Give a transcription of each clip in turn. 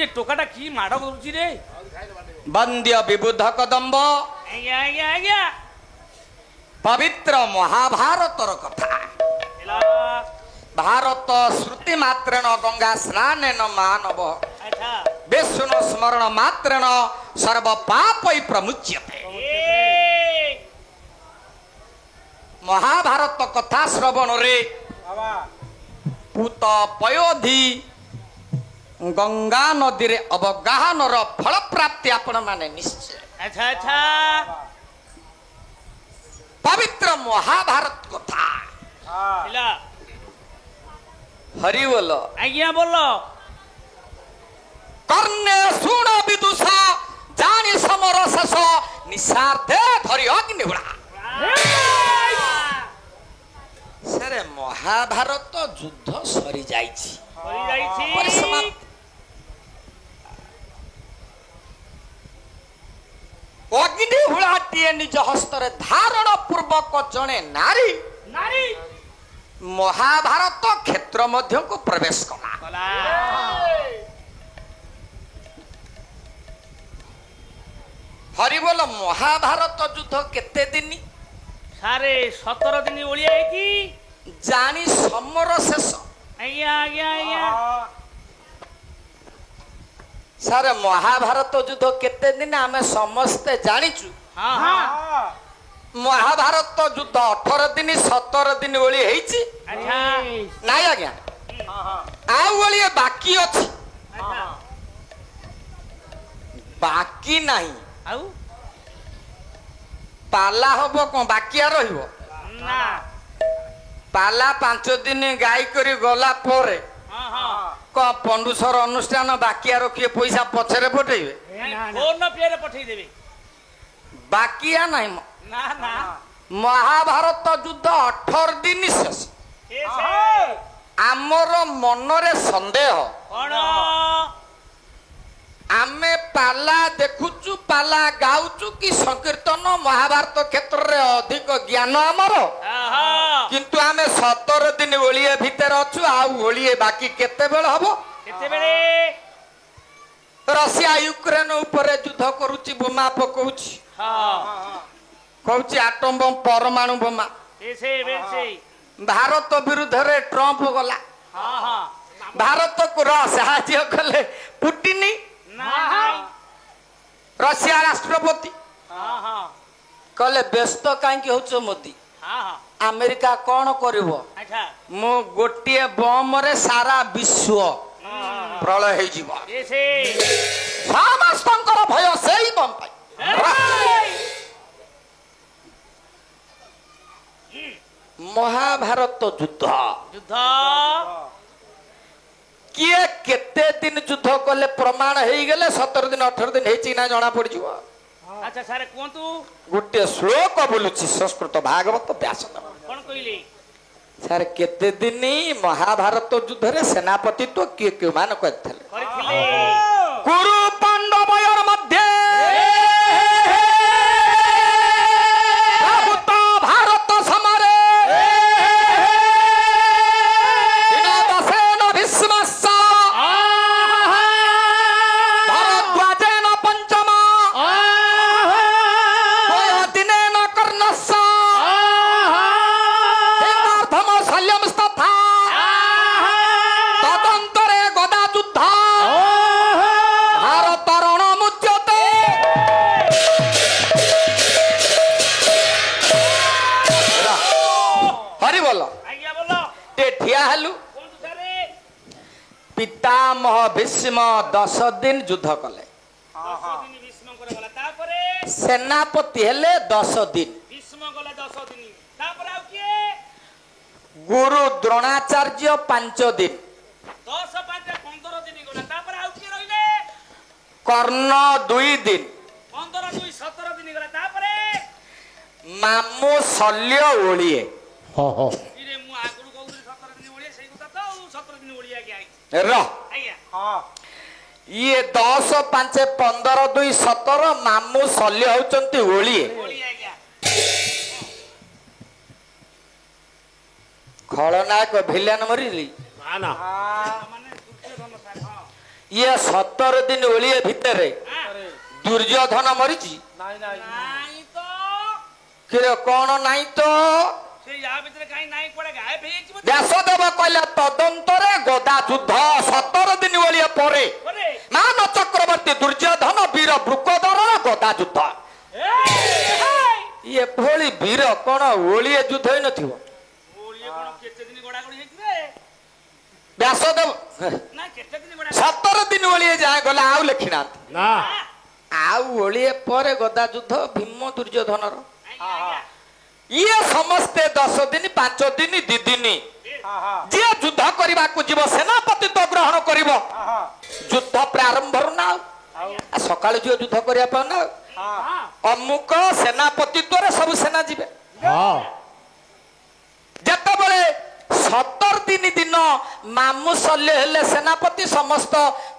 ये टोकाटा की माड़ करुची रे बंद्य विबुध कदम्ब आज्ञा आज्ञा आज्ञा पवित्र महाभारतर कथा हेला भारत श्रुति मात्रेण गंगा स्नानेन मानव अच्छा विष्णु स्मरण मात्रेण सर्व पापै प्रमुच्यते। ए महाभारत कथा श्रवण रे पूत पयोधि गंगा नदी रे अवगाहनर फल प्राप्ति आपण माने निश्चय। अच्छा अच्छा पवित्र महाभारत कथा हेला हरि बोल आज्ञा बोलो कर्णे शुण विदुषा जानी समर शेष निशार्धे धरि अग्निहुड़ा। सरे महाभारत युद्ध सरी जाइछि सरी जाइछि परिसमाप्त। अग्निहुड़ाटीए निज हस्तरे धारण पूर्वक जणे नारी नारी महाभारत क्षेत्र मध्य को प्रवेश कला। कला हरिबोल महाभारत युद्ध केते दिन सारे 17 दिन ओलिया है कि जानी समर शेष आज्ञा आज्ञा आज्ञा सारे महाभारत युद्ध केते दिन आमे समस्ते जानिचु। हाँ हाँ महाभारत युद्ध 18 दिन 17 दिन ओली हेछि अच्छा नाइ आज्ञा आउ ओली बाकी अछि अच्छा बाकी नाही आउ पाला हबो कोन बाकी आ रहिबो ना पाला 5 दिन गाई करी गला पोरे हाँ हाँ क पंडुसर अनुष्ठान बाकी आ रखिए पैसा पछरे पठेइबे फोन पे पठेई देबे बाकी आ नाही ना ना महाभारत युद्ध 18 दिन शेष कैसे आमर मनरे संदेह कौन आमे पाला देखुचु पाला गाउचु कि संकीर्तन महाभारत क्षेत्र रे अधिक ज्ञान आमर आहा किंतु आमे 17 दिन ओलिए भीतर अछु आ ओलिए बाकी केते बेल हबो केते बेले रशिया यूक्रेन ऊपर युद्ध करूची बोमा पकौची हाँ कहूची आटम बम परमाणु बोमा ऐसे वैसे भारत विरुद्ध रे ट्रम्प गला हाँ हाँ भारत को साहाଯ୍य कले पुटिन नहीं रशिया राष्ट्रपति हाँ हाँ कले व्यस्त कहीं हो मोदी हाँ हाँ अमेरिका कौन करिवो अच्छा मु गोटिए बम रे सारा विश्व प्रलय हे जीव ऐसे समस्तंकर भय सेही बम पाई महाभारत युद्ध युद्ध किए केते दिन युद्ध कले प्रमाण हे गेले 17 दिन 18 दिन हेची ना जणा पड़ जीव। अच्छा सारे कोंतु गोटे श्लोक बोलुची संस्कृत भागवत व्यास कौन कहले सारे केते दिन महाभारत युद्ध रे सेनापतित्व किए के मान करथले करथिले कुरु पांडवयर मध्य प्रभुत भारत समरे दिनदशेन भीष्मस्य भरद्वाजेन पंचम द्वयदिनेन कर्णस्य एकार्थम शल्यमस्तथा तदन्तरे गदा युद्ध भारत रणमुच्यते। हरि बोल आज्ञा बोलो टे ठिया हेलु कोंतु सारे पितामह भीष्म 10 दिन युद्ध कले 10 दिन भीष्म करे गला तापरे सेनापति हेले 10 दिन भीष्म गला 10 दिन तापरे आउ किए गुरु द्रोणाचार्य 5 दिन 10 5 15 दिन गला तापरे आउ किए रहिले कर्ण 2 दिन 15 2 17 दिन गला तापरे मामू शल्य ओलिए इरे मु आगुरु कहउली 17 दिन ओलिया सेई କଥା ତ 17 दिन ओलिया के आई र आज्ञा ये 10 5 15 2 17 मामू शल्य होचंती ओलिए ओलिया आज्ञा खलनायक भिलेन मरिली माने दुर्योधन सार हां ये 17 दिन ओलिए भितर दुर्योधन मरीची ନାଇଁ ତ किरे कौन नहीं तो ସେ ୟା ଭିତରେ କାଇଁ ନାଇଁ କୁଆଡେ ଗାୟବ ହେଇଯାଇଛି ବୋଧେ व्यासदेव कहले तदंतरे गदा युद्ध 17 दिन ओलिए परे ବୋଧେ मान चक्रवर्ती दुर्योधन वीर वृकोदर गदा युद्ध ये भोली वीर कौन ओलिए युद्ध होई नथिबो ଓଳିଏ କଣ କେତେ ଦିନ ଗଡାଗଡି ହେଇଛି ରେ व्यासदेव ନା କେତେ ଦିନ ଗଡା 17 दिन ओलिए जाए गला आउ लिखिना ନା आउ ओलिए परे गदा युद्ध भीम दुर्योधनर ଆଜ୍ଞା ये समस्ते 10 दिन 5 दिन 2 दिन जे युद्ध करने को जीव सेनापति तो ग्रहण कर युद्ध प्रारंभ ना सकाल जो युद्ध करने ना अमुक सेनापति सब सेना जीवे ହଁ जिते 17 दिन मामू शल्य हेले सेनापति समस्त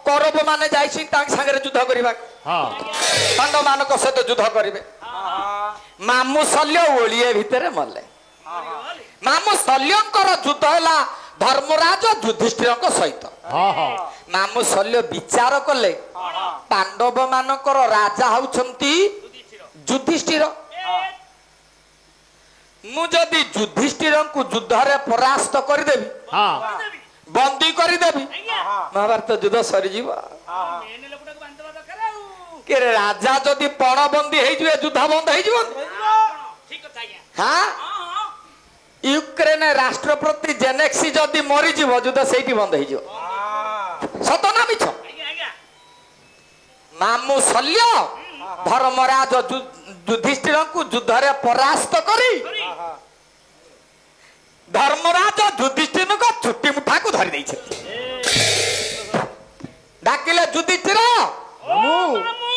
कौरव माने जाइछि संगे युद्ध करने ହଁ पांडव मान सहित युद्ध करेंगे मामू शल्य ओलिए भितर मले मामू शल्यंकर युद्ध है धर्मराज युधिष्ठिर सहित ହଁ ହଁ मामू शल्य विचार कले पांडव मानकर राजा होउछंती युधिष्ठिर मु जदि युधिष्ठिर को युद्ध रे परास्त कर देबी ହଁ बंदी कर देबी ଆଜ୍ଞା महाभारत युद्ध सरी जीवा ମେନ୍ ଲୋକଟାକୁ ବାନ୍ଧିବା ଦରକାର ଆଉ के राजा जदि पण बंदी हे जिवे युद्ध बंद हे जीवन ଠିକ କଥା ଆଜ୍ଞା हां ହଁ ହଁ यूक्रेन राष्ट्रपति जेनेक्सी जदि मरी जीव युद्ध सेठी बंद हे जीव सत ना मिछ ଆଜ୍ଞା ଆଜ୍ଞା मामू शल्य धर्मराज युधिष्ठिर को युद्ध रे परास्त करी धर्मराज युधिष्ठिर को छुट्टी मुठा को धरी देइछे डाकिले युधिष्ठिर ମାମୁଁ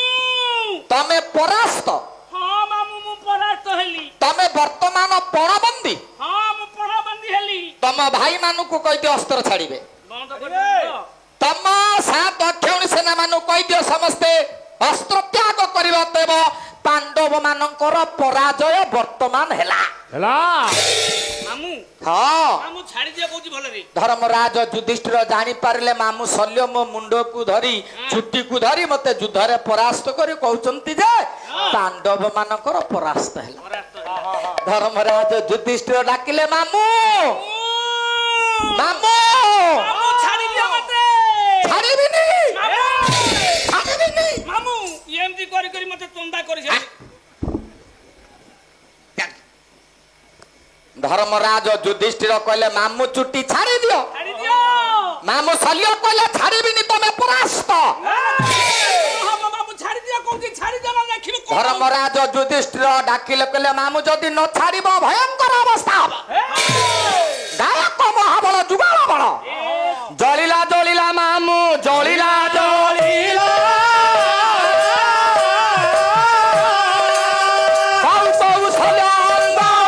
तमे परास्त ହଁ ମାମୁଁ ମୁଁ ପରାସ୍ତ ହେଲି तमे वर्तमान पणबंदी ହଁ ମୁଁ ପଣାବନ୍ଦୀ ହେଲି तम भाई मानु को कहि दियो अस्त्र छाड़ीबे ବନ୍ଦ କରିଦିଅ तम 7 अक्षौणी सेना मानु कहि दियो समस्ते अस्त्र त्याग करिबा देव पांडव मानकर पराजय वर्तमान हेला ହେଲା ମାମୁଁ हाँ ମାମୁଁ ଛାଡି ଦିଅ କହୁଛି ଭଲରେ धर्मराज युधिष्ठिर जानी पारिले मामू शल्य मो मुंड को धरी छुट्टी को धरी मते युद्ध रे परास्त करी कहउचंती जे पांडव मानकर परास्त हेला ପରାସ୍ତ ହେଲା धर्मराज युधिष्ठिर डाकिले मामू मामू ମାମୁଁ ଛାଡି ଦିଅ ମତେ ଛାଡ଼ିବିନି ମାମୁଁ ଛାଡ଼ିବିନି ମାମୁଁ ଏମିତି କରି କରି ମତେ ତନ୍ଦା କରିছে धर्मराज युधिष्ठिर कहले मामू चुट्टी छाड़ी दियो ଛାଡି ଦିଅ मामू शल्य कहले छाड़ीबिनी तमे परास्त ହବ ମାମୁଁ ଛାଡି ଦିଅ କହୁଛି ଛାଡି ଦିଅ ନା ଦେଖିବୁ କଣ धर्मराज युधिष्ठिर डाकिले कहले मामू जदि न छाड़िब भयंकर अवस्था हब गायक महाबल जुगाल बल जलिला जलिला मामू जलिला जलिला कौ कौ शल्य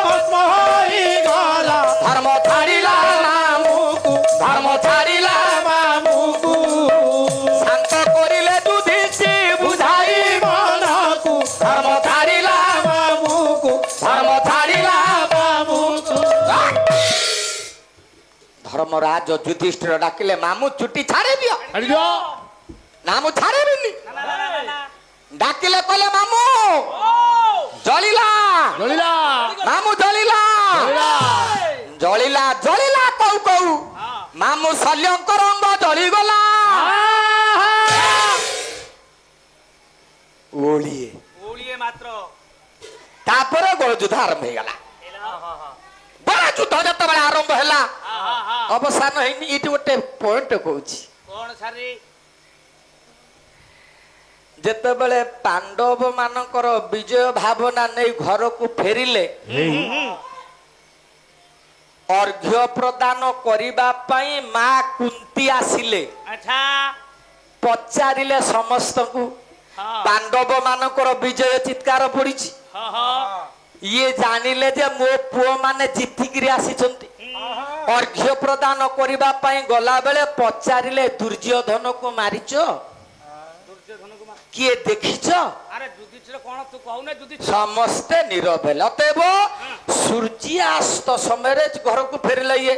ଭସ୍ମ ହୋଇଗଲା धर्म छाड़िला मामूकु धर्म छाड़िला ମାମୁକୁ शांत करिले युधिष्ठिर बुझाई ମନକୁ धर्म छाड़िला ମାମୁକୁ धर्म छाड़िला ମାମୁକୁ धर्मराज युधिष्ठिर डाकिले मामू चुट्टी छाड़ी दियो ଛାଡି ଦିଅ ना मु छाड़ीबिनी डाकिले कहले मामू जलिला ଜଳିଲା मामू जलिला ଜଳିଲା जलिला जलिला कौ कौ मामू शल्यंकर अंग जली गला ओलिए ଓଳିଏ ମାତ୍ର तापर गोल युद्ध आरंभ हो गला बड़ा युद्ध जतबेला आरंभ हैला अवसान हैनी इटी गोटे पॉइंट कहूची କଣ ସାରେ जेतेबेले पांडव मानकर विजय भावना नहीं घर को फेरिले अर्घ्य प्रदान करिबा पई मां कुंती आसिले ଆଚ୍ଛା पचारिले समस्त को ହଁ पांडव मानकर विजय चित्कार पड़िछि ହଁ ହଁ ये जानिले जे मो पुओ माने जितिकिरी आसिछंती अर्घ्य प्रदान करिबा पई गला बेले पचारिले दुर्योधन को मारिचो ଦୁର୍ଯ୍ୟୋଧନକୁ ମାର किए देखिछ ଆରେ ଯୁଧିଷ୍ଠିର କଣ ତୁ କହୁନା ଯୁଧିଷ୍ଠିର समस्ते नीरव हेले अतएव सूर्यास्त समय घर को फेरिले ये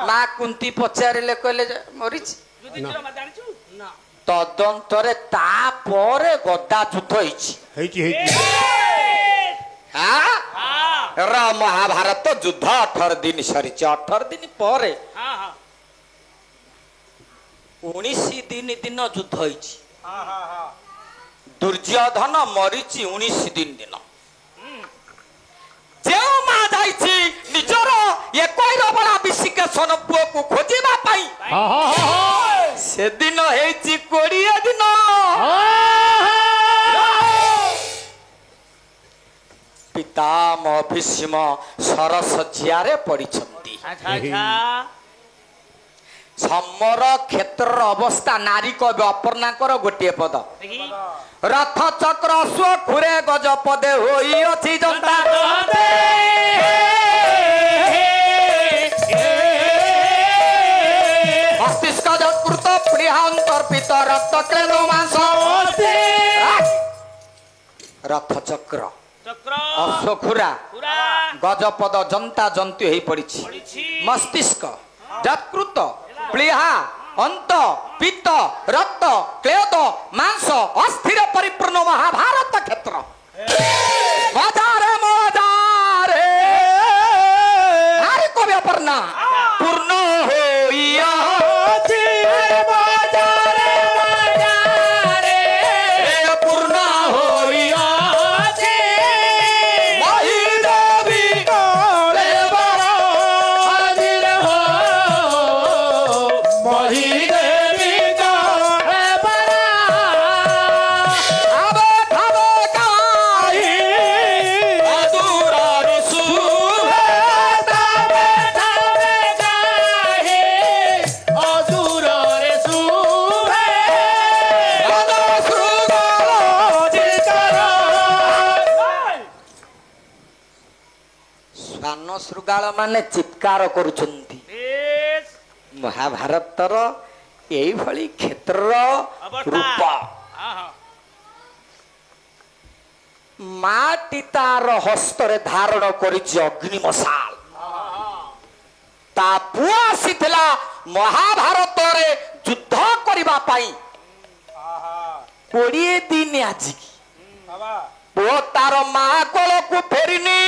माँ कुंती पचारिले कहले जे मरिछि ଯୁଧିଷ୍ଠିର ଜାଣିଛୁ ନା ତଦନ୍ତରେ ତାପରେ ଗଦା ଯୁଦ୍ଧ ହେଇଛି। ହେଇଛି ହେଇଛି ର ମହାଭାରତ ଯୁଦ୍ଧ 18 ଦିନ ସରିଛି। 18 ଦିନ ପରେ 19 ଦିନ ଯୁଦ୍ଧ ହେଇଛି। ଦୁର୍ଯ୍ୟୋଧନ ମରିଛି 19 ଦିନ। ଯେଉଁ ମା ଯାଇଛି ନିଜର ଏକୈରବଳା ବିଶିକେଶନ ପୁଅକୁ ଖୋଜିବା ପାଇଁ ସେଦିନ ହେଇଛି 20 ଦିନ। ପିତାମହ ଭୀଷ୍ମ ସରଶଯ୍ୟାରେ ପଡ଼ିଛନ୍ତି। ସମର କ୍ଷେତ୍ରର ଅବସ୍ଥା ନାରୀ କବି ଅପର୍ଣ୍ଣାଙ୍କର ଗୋଟିଏ ପଦ ରଥ ଚକ୍ର ଅଶ୍ୱ ଖୁରେ ଗଜ ପଦେ ହୋଇଅଛି ଜନ୍ତା ମସ୍ତିଷ୍କ ଯକୃତ ପ୍ରିୟା ଅନ୍ତର୍ପିତ ରକ୍ତ କ୍ଲେଦ ମାଂସ ରଥ ଚକ୍ର ଅଶ୍ୱଖୁରା ଗଜପଦ ଜନ୍ତା ଜନ୍ତୁ ହେଇ ପଡିଛି। ମସ୍ତିଷ୍କ ଯକୃତ ପ୍ଲିହା ଅନ୍ତ ପିତ୍ତ ରକ୍ତ କ୍ଲେଦ ମାଂସ ଅସ୍ଥିର ପରିପୂର୍ଣ୍ଣ ମହାଭାରତ କ୍ଷେତ୍ର। ମଜାରେ ମଜାରେ ନାରୀ କବି ଅପର୍ଣ୍ଣା ପୂର୍ଣ୍ଣ ହୋଇଅଛି ମଜାରେ ମଜାରେ ପୂର୍ଣ୍ଣ ହୋଇଅଛି ମହିଦେବୀ କଳେବର ହାଜିର ହୋ ମହିଦେବୀ କଳେବର ଆବେ ଖାବେ କାହି ଅଦୂରରୁ ଶୁଭେ ତାବେ ଖାବେ କାହି ଅଦୂରରେ ଶୁଭେ ମଦ ଶୃଗାଳ ଚିତ୍କାର। ଶ୍ୱାନ ଶୃଗାଳ ମାନେ ଚିତ୍କାର କରୁଛନ୍ତି। ମହାଭାରତର ଏଇଭଳି କ୍ଷେତ୍ରର ରୂପ। ମାଟି ତାର ହସ୍ତରେ ଧାରଣ କରିଛି ଅଗ୍ନିମଶାଲ। ତା ପୁଅ ଆସିଥିଲା ମହାଭାରତରେ ଯୁଦ୍ଧ କରିବା ପାଇଁ। 20 ଦିନ ଆଜିକି ପୁଅ ତାର ମା କୋଳକୁ ଫେରିନି।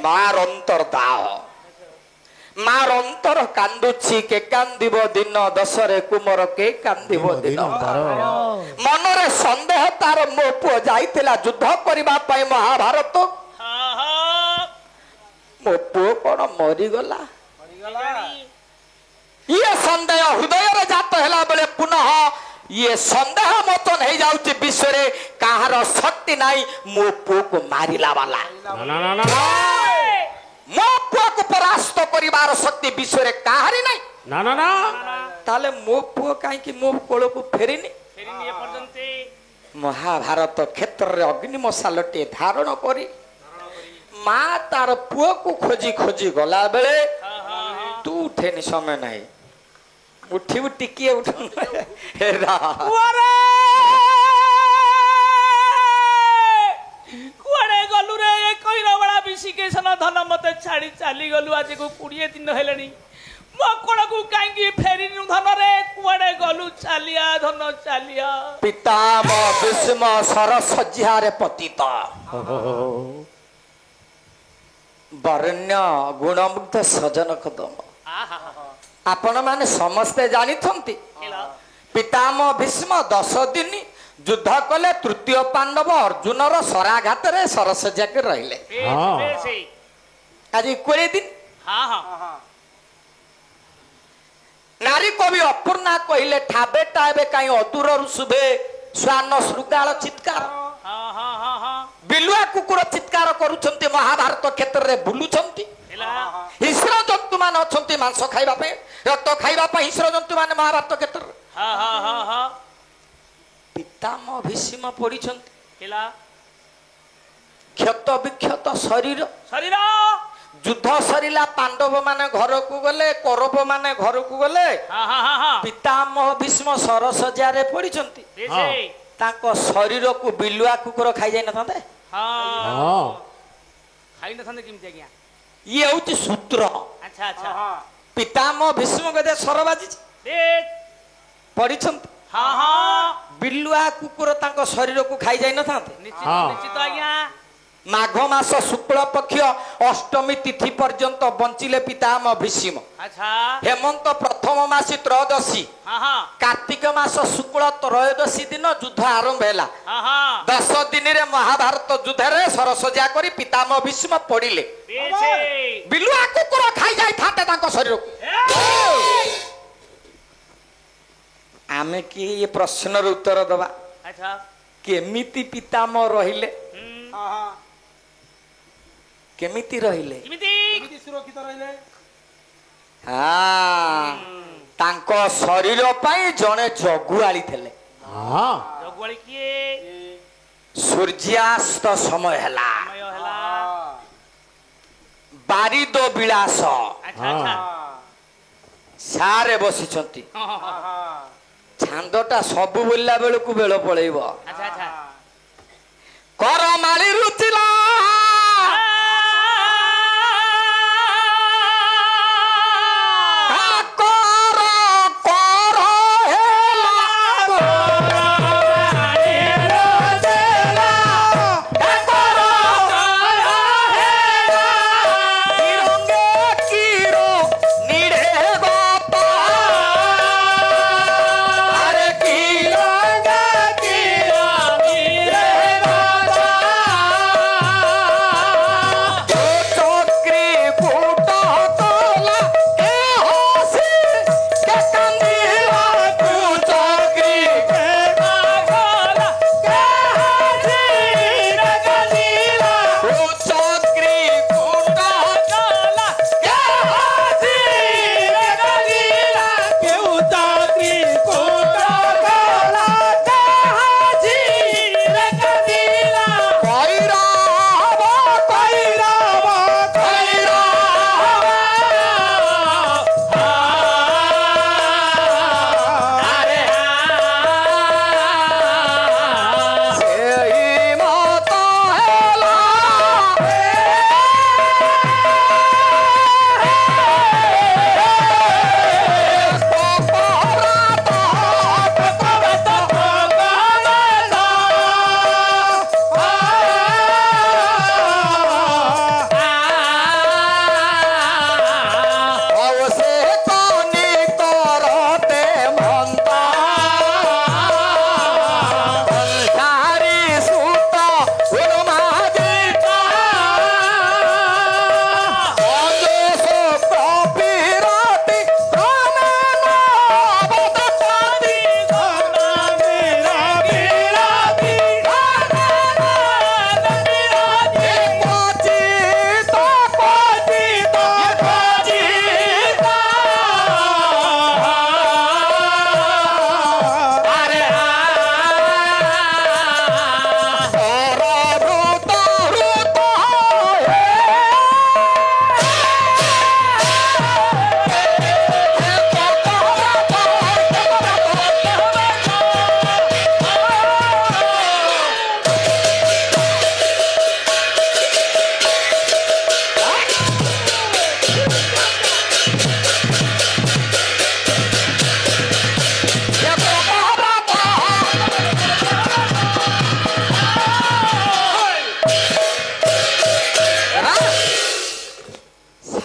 ମାର ଅନ୍ତର୍ଦାହ ମାର ଅନ୍ତର କାନ୍ଦୁଛି। କେ କାନ୍ଦିବ ଦିନ ଦଶରେ କୁମର କେ କାନ୍ଦିବ ଦିନ। ମନରେ ସନ୍ଦେହ ତାର ମୋ ପୁଅ ଯାଇଥିଲା ଯୁଦ୍ଧ କରିବା ପାଇଁ ମହାଭାରତ। ମୋ ପୁଅ କଣ ମରିଗଲା? ଇଏ ସନ୍ଦେହ ହୃଦୟରେ ଜାତ ହେଲା ବେଳେ ପୁନଃ ଇଏ ସନ୍ଦେହ ମୋଚନ ହେଇଯାଉଛି ବିଶ୍ୱରେ କାହାର ଶକ୍ତି ନାହିଁ ମୋ ପୁଅକୁ ମାରିଲା ବାଲା। ମୋ ପୁଅକୁ ପରାସ୍ତ କରିବାର ଶକ୍ତି ବିଶ୍ୱରେ କାହାରି ନାହିଁ। ତାହେଲେ ମୋ ପୁଅ କାହିଁକି ମୋ କୋଳକୁ ଫେରିନି? ମହାଭାରତ କ୍ଷେତ୍ରରେ ଅଗ୍ନିମଶାଲଟିଏ ଧାରଣ କରି ମା ତାର ପୁଅକୁ ଖୋଜି ଖୋଜି ଗଲା ବେଳେ ତୁ ଉଠେନି ସମୟ ନାହିଁ। ଉଠିବୁ ଟିକିଏ ଉଠ କୁଆଡେ ଗଲୁ ରେ କଇରବଳା ବିଶିକେଶନ ଧନ ମତେ ଛାଡି ଚାଲି ଗଲୁ। ଆଜି କୁ 20 ଦିନ ହେଲାଣି ମୋ କୋଳକୁ କାହିଁକି ଫେରିନୁ? ଧନରେ କୁଆଡେ ଗଲୁ? ଚାଲିଆ ଧନ ଚାଲିଆ। ପିତାମହ ଭୀଷ୍ମ ସରଶଯ୍ୟାରେ ପତିତ। ବରଣ୍ୟ ଗୁଣମୁଗ୍ଧ ସଜନ କଦମ। ଆପଣ ମାନେ ସମସ୍ତେ ଜାଣିଛନ୍ତି ପିତାମହ ଭୀଷ୍ମ 10 ଦିନ ଯୁଦ୍ଧ କଲେ। ତୃତୀୟ ପାଣ୍ଡବ ଅର୍ଜୁନର ଶରାଘାତରେ ସରଶଯ୍ୟାକେ ରହିଲେ। ଆଜି 20 ଦିନ। ନାରୀ କବି ଅପର୍ଣ୍ଣା କହିଲେ ଠାବେଟା ଏବେ କାହିଁ ଅଦୂରରୁ ଶୁଭେ ଶ୍ୱାନ ଶୃଗାଳ ଚିତ୍କାର। ବିଲୁଆ କୁକୁର ଚିତ୍କାର କରୁଛନ୍ତି। ମହାଭାରତ କ୍ଷେତ୍ରରେ ବୁଲୁଛନ୍ତି। ହିଂସ୍ର ଜନ୍ତୁ ମାନେ ଅଛନ୍ତି ମାଂସ ଖାଇବା ପାଇଁ ରକ୍ତ ଖାଇବା ପାଇଁ। ହିଂସ୍ର ଜନ୍ତୁ ମାନେ ମହାଭାରତ କ୍ଷେତ୍ରରେ। ପିତାମହ ଭୀଷ୍ମ ପଡିଛନ୍ତି। କ୍ଷତ ବିକ୍ଷତ ଶରୀର। ଯୁଦ୍ଧ ସରିଲା। ପାଣ୍ଡବ ମାନେ ଘରକୁ ଗଲେ, କୌରବ ମାନେ ଘରକୁ ଗଲେ। ପିତାମହ ଭୀଷ୍ମ ସରଶଯ୍ୟାରେ ପଡିଛନ୍ତି। ତାଙ୍କ ଶରୀରକୁ ବିଲୁଆ କୁକୁର ଖାଇଯାଇ ନଥାନ୍ତେ? ଇଏ ହଉଛି ସୂତ୍ର। ପିତାମହ ଭୀଷ୍ମ ଗଦେ ସର ବାଜିଛି देख ପଢିଛନ୍ତି हाँ हाँ ବିଲୁଆ କୁକୁର ତାଙ୍କ ଶରୀରକୁ ଖାଇ ଯାଇ ନଥାନ୍ତେ निश्चित हाँ। निश्चित आज्ञा ମାଘ ମାସ ଶୁକ୍ଳ ପକ୍ଷ ଅଷ୍ଟମୀ ତିଥି ପର୍ଯ୍ୟନ୍ତ ବଞ୍ଚିଲେ ପିତାମହ ଭୀଷ୍ମ अच्छा ହେମନ୍ତ ପ୍ରଥମ ମାସି ତ୍ରୟୋଦଶୀ हाँ हाँ କାର୍ତ୍ତିକ ମାସ ଶୁକ୍ଳ ତ୍ରୟୋଦଶୀ ଦିନ ଯୁଦ୍ଧ ଆରମ୍ଭ ହେଲା हाँ हाँ 10 ଦିନରେ ମହାଭାରତ ଯୁଦ୍ଧରେ ସରସଜା କରି ପିତାମହ ଭୀଷ୍ମ ପଡିଲେ पीछे ବିଲୁଆ କୁକୁର ଖାଇ ଯାଇଥାନ୍ତେ ତାଙ୍କ ଶରୀରକୁ ଆମେ କି ଏ ପ୍ରଶ୍ନର ଉତ୍ତର ଦବା अच्छा କେମିତି ପିତାମହ ରହିଲେ हम्म କେମିତି ରହିଲେ किमिति ସୁରକ୍ଷିତ ରହିଲେ ତାଙ୍କ ଶରୀର ପାଇଁ ଜଣେ ଜଗୁଆଳି ଥିଲେ ହଁ जगवाली किए ସୂର୍ଯ୍ୟାସ୍ତ ସମୟ ହେଲା समय हला ବାରିଦ ବିଳାସ अच्छा अच्छा ସାରେ ବସିଛନ୍ତି हाँ हाँ हाँ ଛାନ୍ଦଟା ସବୁ ବୋଲିଲା ବେଳକୁ ବେଳ ପଳେଇବ अच्छा अच्छा କରମାଳି ରୁଚିଲା କର କର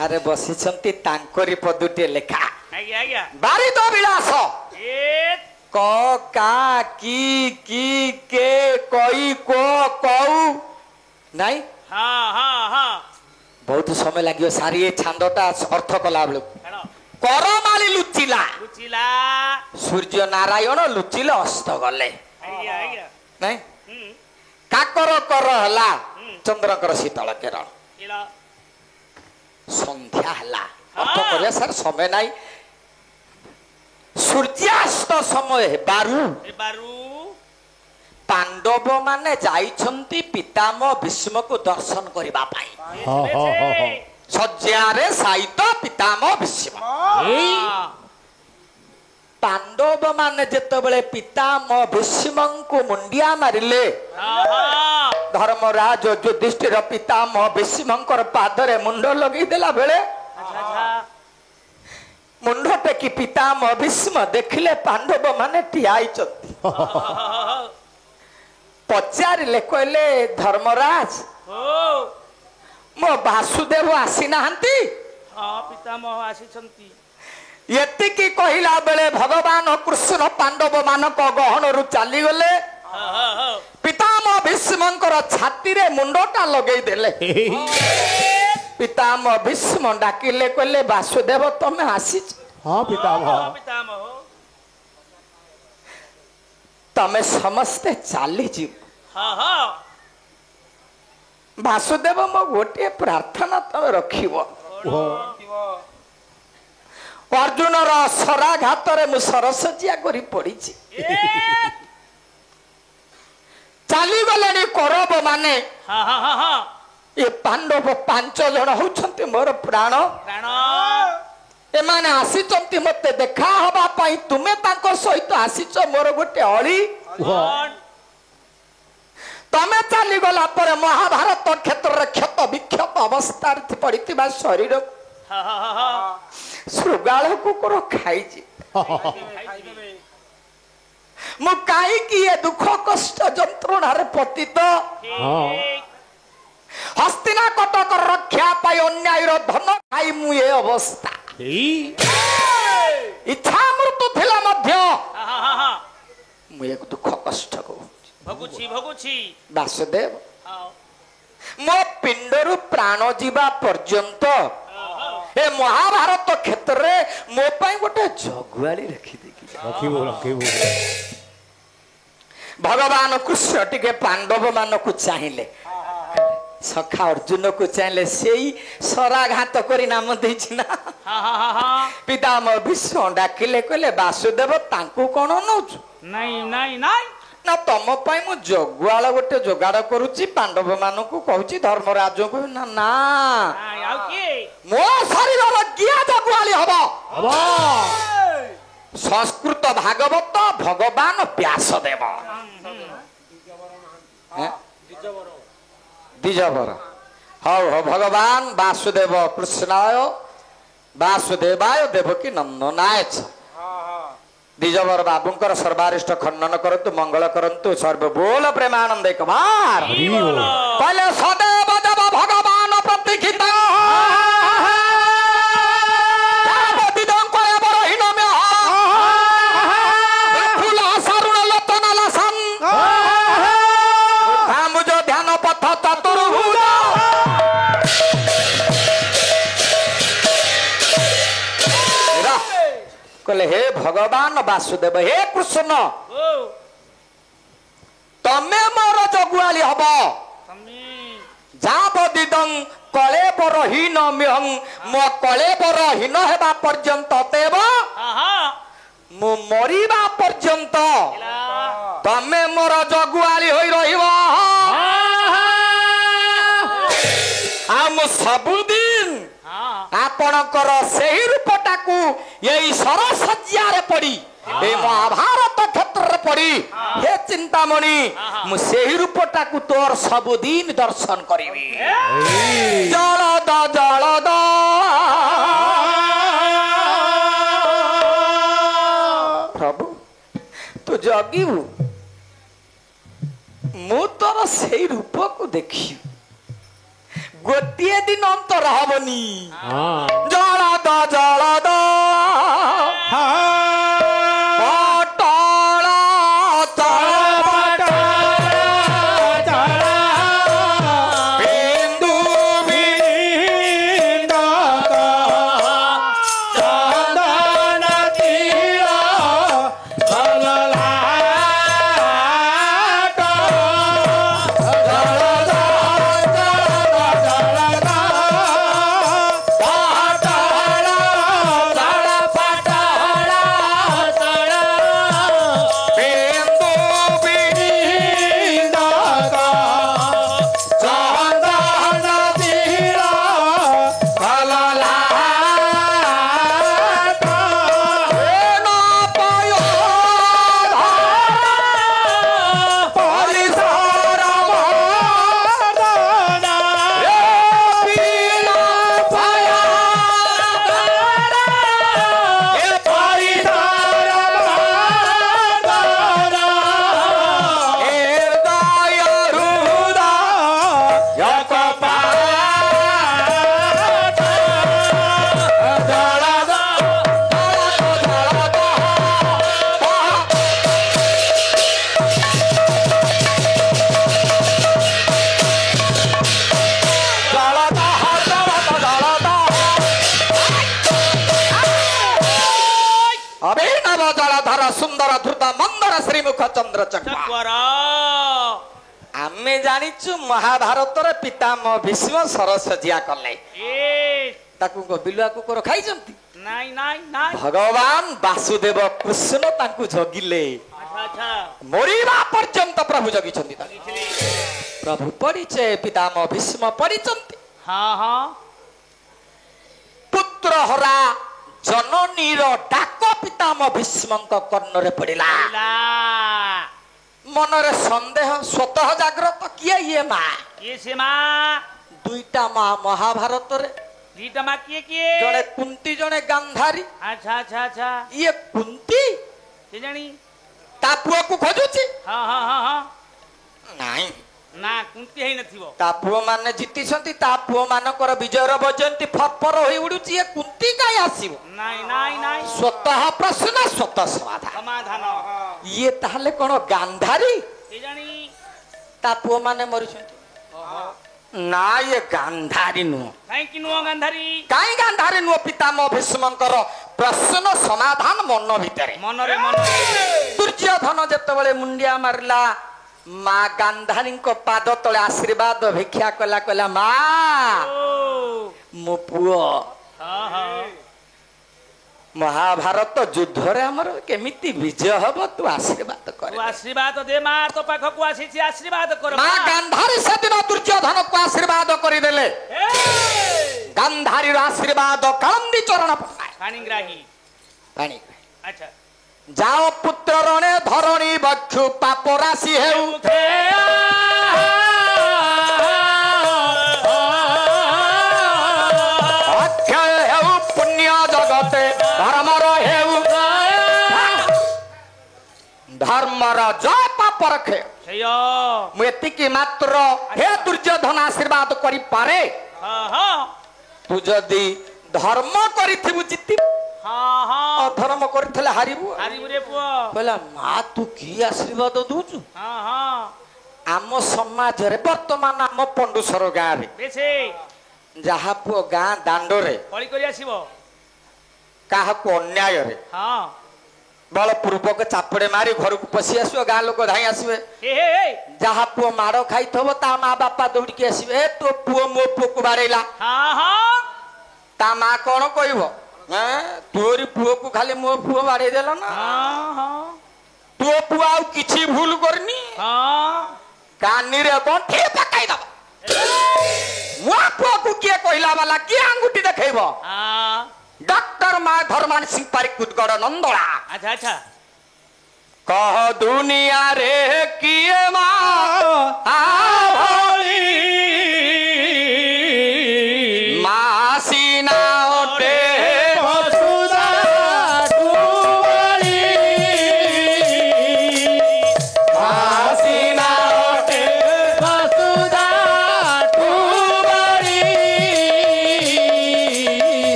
ସାରେ ବସିଛନ୍ତି ତାଙ୍କରି ପଦୁଟିଏ ଲେଖା आज्ञा आज्ञा ବାରିଦ ବିଳାସ एक କ କା କି କେ କଇ କୋ କଉ ନାଇଁ हाँ हाँ हाँ ବହୁତ ସମୟ ଲାଗିବ ସାରି ଏ ଛାନ୍ଦଟା ଅର୍ଥ କଲା ବେଳକୁ हेलो କରମାଳି ଲୁଚିଲା रुचिला ସୂର୍ଯ୍ୟ ନାରାୟଣ ଲୁଚିଲେ ଅସ୍ତ ଗଲେ आज्ञा आज्ञा ନାଇଁ କାକର କର ହେଲା ଚନ୍ଦ୍ରଙ୍କର ଶୀତଳ କିରଣ इला ସନ୍ଧ୍ୟା ହେଲା ଅର୍ଥ କରିବା ସାର୍ ସମୟ ନାହିଁ ସୂର୍ଯ୍ୟାସ୍ତ ସମୟ ହେବାରୁ ए बारू ପାଣ୍ଡବ ମାନେ ଯାଇଛନ୍ତି ପିତାମହ ଭୀଷ୍ମକୁ ଦର୍ଶନ କରିବା ପାଇଁ ହଁ ହଁ ହଁ ହଁ ଶଯ୍ୟାରେ ସାଇତ ପିତାମହ ଭୀଷ୍ମ ପାଣ୍ଡବ ମାନେ ଯେତେବେଳେ ପିତାମହ ଭୀଷ୍ମଙ୍କୁ ମୁଣ୍ଡିଆ ମାରିଲେ ଧର୍ମରାଜ ଯୁଧିଷ୍ଠିର ପିତାମହ ଭୀଷ୍ମଙ୍କର ପାଦରେ ମୁଣ୍ଡ ଲଗେଇ ଦେଲା ବେଳେ ମୁଣ୍ଡ ଟେକି ପିତାମହ ଭୀଷ୍ମ ଦେଖିଲେ ପାଣ୍ଡବ ମାନେ ଠିଆ ହେଇଛନ୍ତି। ପଚାରିଲେ କହିଲେ ଧର୍ମରାଜ ମୋ ବାସୁଦେବ ଆସିନାହାନ୍ତି? ହଁ ପିତାମହ ଆସିଛନ୍ତି। ଏତିକି କହିଲା ବେଳେ ଭଗବାନ କୃଷ୍ଣ ପାଣ୍ଡବ ମାନଙ୍କ ଗହଣରୁ ଚାଲିଗଲେ। ପିତାମହ ଭୀଷ୍ମଙ୍କର ଛାତିରେ ମୁଣ୍ଡଟା ଲଗେଇ ଦେଲେ। ପିତାମହ ଭୀଷ୍ମ ଡାକିଲେ କହିଲେ ବାସୁଦେବ ତମେ ଆସିଛ? ହଁ ପିତାମହ। ପିତାମହ ତମେ ସମସ୍ତେ ଚାଲିଯିବ। ବାସୁଦେବ ମୋ ଗୋଟିଏ ପ୍ରାର୍ଥନା ତମେ ରଖିବ। ଅର୍ଜୁନର ଶରାଘାତରେ ମୁଁ ସରସଜିଆ କରି ପଡିଛି। ଚାଲିଗଲେଣି କୌରବ ମାନେ। ଏ ପାଣ୍ଡବ 5 ଜଣ ହଉଛନ୍ତି ମୋର ପ୍ରାଣ। ଏମାନେ ଆସିଛନ୍ତି ମତେ ଦେଖା ହବା ପାଇଁ। ତୁମେ ତାଙ୍କ ସହିତ ଆସିଛ ମୋର ଗୋଟେ ଅଳି। ତମେ ଚାଲିଗଲା ପରେ ମହାଭାରତ କ୍ଷେତ୍ରରେ କ୍ଷତ ବିକ୍ଷତ ଅବସ୍ଥାରେ ପଡିଥିବା ଶରୀରକୁ ଶୃଗାଳ କୁକୁର ଖାଇଛି। ମୁଁ କାହିଁକି ଏ ଦୁଃଖ କଷ୍ଟ ଯନ୍ତ୍ରଣାରେ ପତିତ? ହସ୍ତିନା କଟକ ରକ୍ଷା ପାଇଁ ଅନ୍ୟାୟର ଧନ ଖାଇ ମୁଁ ଏ ଅବସ୍ଥା। ଇଚ୍ଛା ମୃତ୍ୟୁ ଥିଲା ମଧ୍ୟ ମୁଁ ଏ ଦୁଃଖ କଷ୍ଟ ଭୋଗୁଛି। ବାସୁଦେବ ମୋ ପିଣ୍ଡରୁ ପ୍ରାଣ ଯିବା ପର୍ଯ୍ୟନ୍ତ ଏ ମହାଭାରତ କ୍ଷେତ୍ରରେ ମୋ ପାଇଁ ଗୋଟେ ଜଗୁଆଳି ରଖିଦେଇକି ରଖିବୁ। ଭଗବାନ କୃଷ୍ଣ ଟିକେ ପାଣ୍ଡବ ମାନଙ୍କୁ ଚାହିଁଲେ। ସଖା ଅର୍ଜୁନକୁ ଚାହିଁଲେ। ସେଇ ଶରାଘାତ କରି ନାମ ଦେଇଛି ନା। ପିତାମହ ଭୀଷ୍ମ ଡାକିଲେ କହିଲେ ବାସୁଦେବ ତାଙ୍କୁ କଣ ନଉଛୁ? ନାଇଁ ନା ତମ ପାଇଁ ମୁଁ ଜଗୁଆଳ ଗୋଟେ ଯୋଗାଡ଼ କରୁଛି। ପାଣ୍ଡବ ମାନଙ୍କୁ କହୁଛି ଧର୍ମରାଜଙ୍କୁ ନା ମୋ ଶରୀରର କିଏ ଜଗୁଆଳି ହବ? ସଂସ୍କୃତ ଭାଗବତ ଭଗବାନ ବ୍ୟାସଦେବ ଦ୍ୱିଜବର। ହଉ ଭଗବାନ ବାସୁଦେବ କୃଷ୍ଣାୟ ବାସୁଦେବାୟ ଦେବକୀ ନନ୍ଦନାୟ ଦ୍ୱିଜବର ବାବୁଙ୍କର ସର୍ବାରିଷ୍ଟ ଖଣ୍ଡନ କରନ୍ତୁ, ମଙ୍ଗଳ କରନ୍ତୁ। ସର୍ବବୋଲ ପ୍ରେମାନନ୍ଦ କୁମାର କହିଲେ ସଦେବ ଦେବ ଭଗବାନ ପ୍ରତୀକ୍ଷିତ हे भगवान वासुदेव हे कृष्ण तमे मोर जगुआली हब जाबदिदं कलेबरहीन मिहं मो कलेबरहीन हेबा पर्यंत तेव मु मरिबा पर्यंत तमे मोर जगुआली होई रहिबो। हम सबुदिन आपणकर सेही रूपटाकू यही सरसज्यारे पड़ी ए महाभारत क्षेत्र रे पड़ी हे चिंतामणि मु सेही रूपटाकू तोर सबुदिन दर्शन करिवि। जलद जलद प्रभु तू जगिबु मु तोर सेही रूप को देखी गोटे दिन अंतर हबनी। जलद जलद पटल बिंदु चंदन तीर ଧର ସୁନ୍ଦର ଧୃତ ମନ୍ଦର ଶ୍ରୀମୁଖ ଚନ୍ଦ୍ର ଚକ୍ର ଚକ୍ର ଆମେ ଜାଣିଛୁ ମହାଭାରତରେ ପିତାମହ ଭୀଷ୍ମ ସରସ୍ୱଜିଆ କଲେ ତାକୁ ବିଲୁଆ କୁକୁର ଖାଇଛନ୍ତି ନାଇଁ ନାଇଁ ନାଇଁ ଭଗବାନ ବାସୁଦେବ କୃଷ୍ଣ ତାଙ୍କୁ ଜଗିଲେ ମରିବା ପର୍ଯ୍ୟନ୍ତ ପ୍ରଭୁ ଜଗିଛନ୍ତି ପ୍ରଭୁ ପରିଚୟ ପିତାମହ ଭୀଷ୍ମ ପରିଛନ୍ତି ହଁ ହଁ ପୁତ୍ର ହରା ଜନନୀର ଡାକ ପିତାମହ ଭୀଷ୍ମଙ୍କ କର୍ଣ୍ଣରେ ପଡିଲା ମନରେ ସନ୍ଦେହ ସ୍ୱତଃ ଜାଗ୍ରତ କିଏ ଇଏ ମା କିଏ ସେ ମା ଦୁଇଟା ମା ମହାଭାରତରେ ଦିଟା ମା କିଏ କିଏ ଜଣେ କୁନ୍ତି ଜଣେ ଗାନ୍ଧାରୀ ଆଚ୍ଛା ଆଚ୍ଛା ଆଚ୍ଛା ଇଏ କୁନ୍ତି କେଜାଣି ତା ପୁଅକୁ ଖୋଜୁଛି ହଁ ହଁ ହଁ ହଁ ନାଇଁ ନା କୁନ୍ତି ହେଇ ନଥିବ ତା ପୁଅ ମାନେ ଜିତିଛନ୍ତି ତା ପୁଅ ମାନଙ୍କର ବିଜୟର ବଜୟନ୍ତୀ ଫରଫର ହୋଇ ଉଡୁଛି ଏ କୁନ୍ତି କାଇଁ ଆସିବ ନାଇଁ ନାଇଁ ନାଇଁ ସ୍ୱତଃ ପ୍ରଶ୍ନ ସ୍ୱତଃ ସମାଧାନ ସମାଧାନ ଇଏ ତାହେଲେ କଣ ଗାନ୍ଧାରୀ କେଜାଣି ତା ପୁଅ ମାନେ ମରିଛନ୍ତି ନା ଇଏ ଗାନ୍ଧାରୀ ନୁହଁ କାହିଁକି ନୁହଁ ଗାନ୍ଧାରୀ କାହିଁ ଗାନ୍ଧାରୀ ନୁହଁ ପିତାମହ ଭୀଷ୍ମଙ୍କର ପ୍ରଶ୍ନ ସମାଧାନ ମନ ଭିତରେ ମନରେ ମନରେ ଦୁର୍ଯ୍ୟୋଧନ ଯେତେବେଳେ ମୁଣ୍ଡିଆ ମାରିଲା ମା ଗାନ୍ଧାରୀଙ୍କ ପାଦ ତଳେ ଆଶୀର୍ବାଦ ଭିକ୍ଷା କଲା କହିଲା ମା ମୋ ପୁଅ ମହାଭାରତ ଯୁଦ୍ଧରେ ଆମର କେମିତି ବିଜୟ ହବ ତୁ ଆଶୀର୍ବାଦ କର ଆଶୀର୍ବାଦ ଦେ ମା ତୋ ପାଖକୁ ଆସିଛି ଆଶୀର୍ବାଦ କର ମା ଗାନ୍ଧାରୀ ସେଦିନ ଦୁର୍ଯ୍ୟୋଧନକୁ ଆଶୀର୍ବାଦ କରିଦେଲେ ଗାନ୍ଧାରୀର ଆଶୀର୍ବାଦ କାଳନ୍ଦୀ ଚରଣ ପାଣିଗ୍ରାହୀ ପାଣି ଆଚ୍ଛା ଯାଅ ପୁତ୍ର ରଣେ ଧରଣୀ ବକ୍ଷୁ ପାପ ରାଶି ହେଉ ଅକ୍ଷୟ ହେଉ ପୁଣ୍ୟ ଜଗତେ ଧର୍ମର ହେଉ ଧର୍ମର ଜୟ ପାପର କ୍ଷୟ ମୁଁ ଏତିକି ମାତ୍ର ହେ ଦୁର୍ଯ୍ୟୋଧନ ଆଶୀର୍ବାଦ କରିପାରେ ତୁ ଯଦି ଧର୍ମ କରିଥିବୁ ଜିତିବୁ ଅଧର୍ମ କରିଥିଲେ ହାରିବୁ କହିଲା ମା ତୁ କି ଆଶୀର୍ବାଦ ଦଉଛୁ ଆମ ସମାଜରେ ବର୍ତ୍ତମାନ ଆମ ପଣ୍ଡୁସର ଗାଁରେ ଯାହା ପୁଅ ଗାଁ ଦାଣ୍ଡରେ କାହାକୁ ଅନ୍ୟାୟରେ ବଳପୂର୍ବକ ଚାପଡେ ମାରି ଘରକୁ ପଶି ଆସିବ ଗାଁ ଲୋକ ଧାଇଁ ଆସିବେ ଯାହା ପୁଅ ମାଡ ଖାଇଥିବ ତା ମା ବାପା ଦୌଡ଼ିକି ଆସିବେ ଏ ତୋ ପୁଅ ମୋ ପୁଅକୁ ବାଡେଇଲା ତା ମା କଣ କହିବ ତୋରି ପୁଅକୁ ଖାଲି ମୋ ପୁଅ ବାଡେଇ ଦେଲ ନା ତୋ ପୁଅ ଆଉ କିଛି ଭୁଲ କରିନି କାନିରେ ଗଣ୍ଠି ପକାଇଦବ ମୋ ପୁଅକୁ କିଏ କହିଲା ବାଲା କିଏ ଆଙ୍ଗୁଠି ଦେଖେଇବ ଡକ୍ଟର ମା ଧର୍ମାନ ସିଂ ପାରିକୁଦଗଡ଼ ନନ୍ଦଳା ଆଚ୍ଛା ଆଚ୍ଛା କହ ଦୁନିଆରେ କିଏ ମା ମା ସିନା ଅଟେ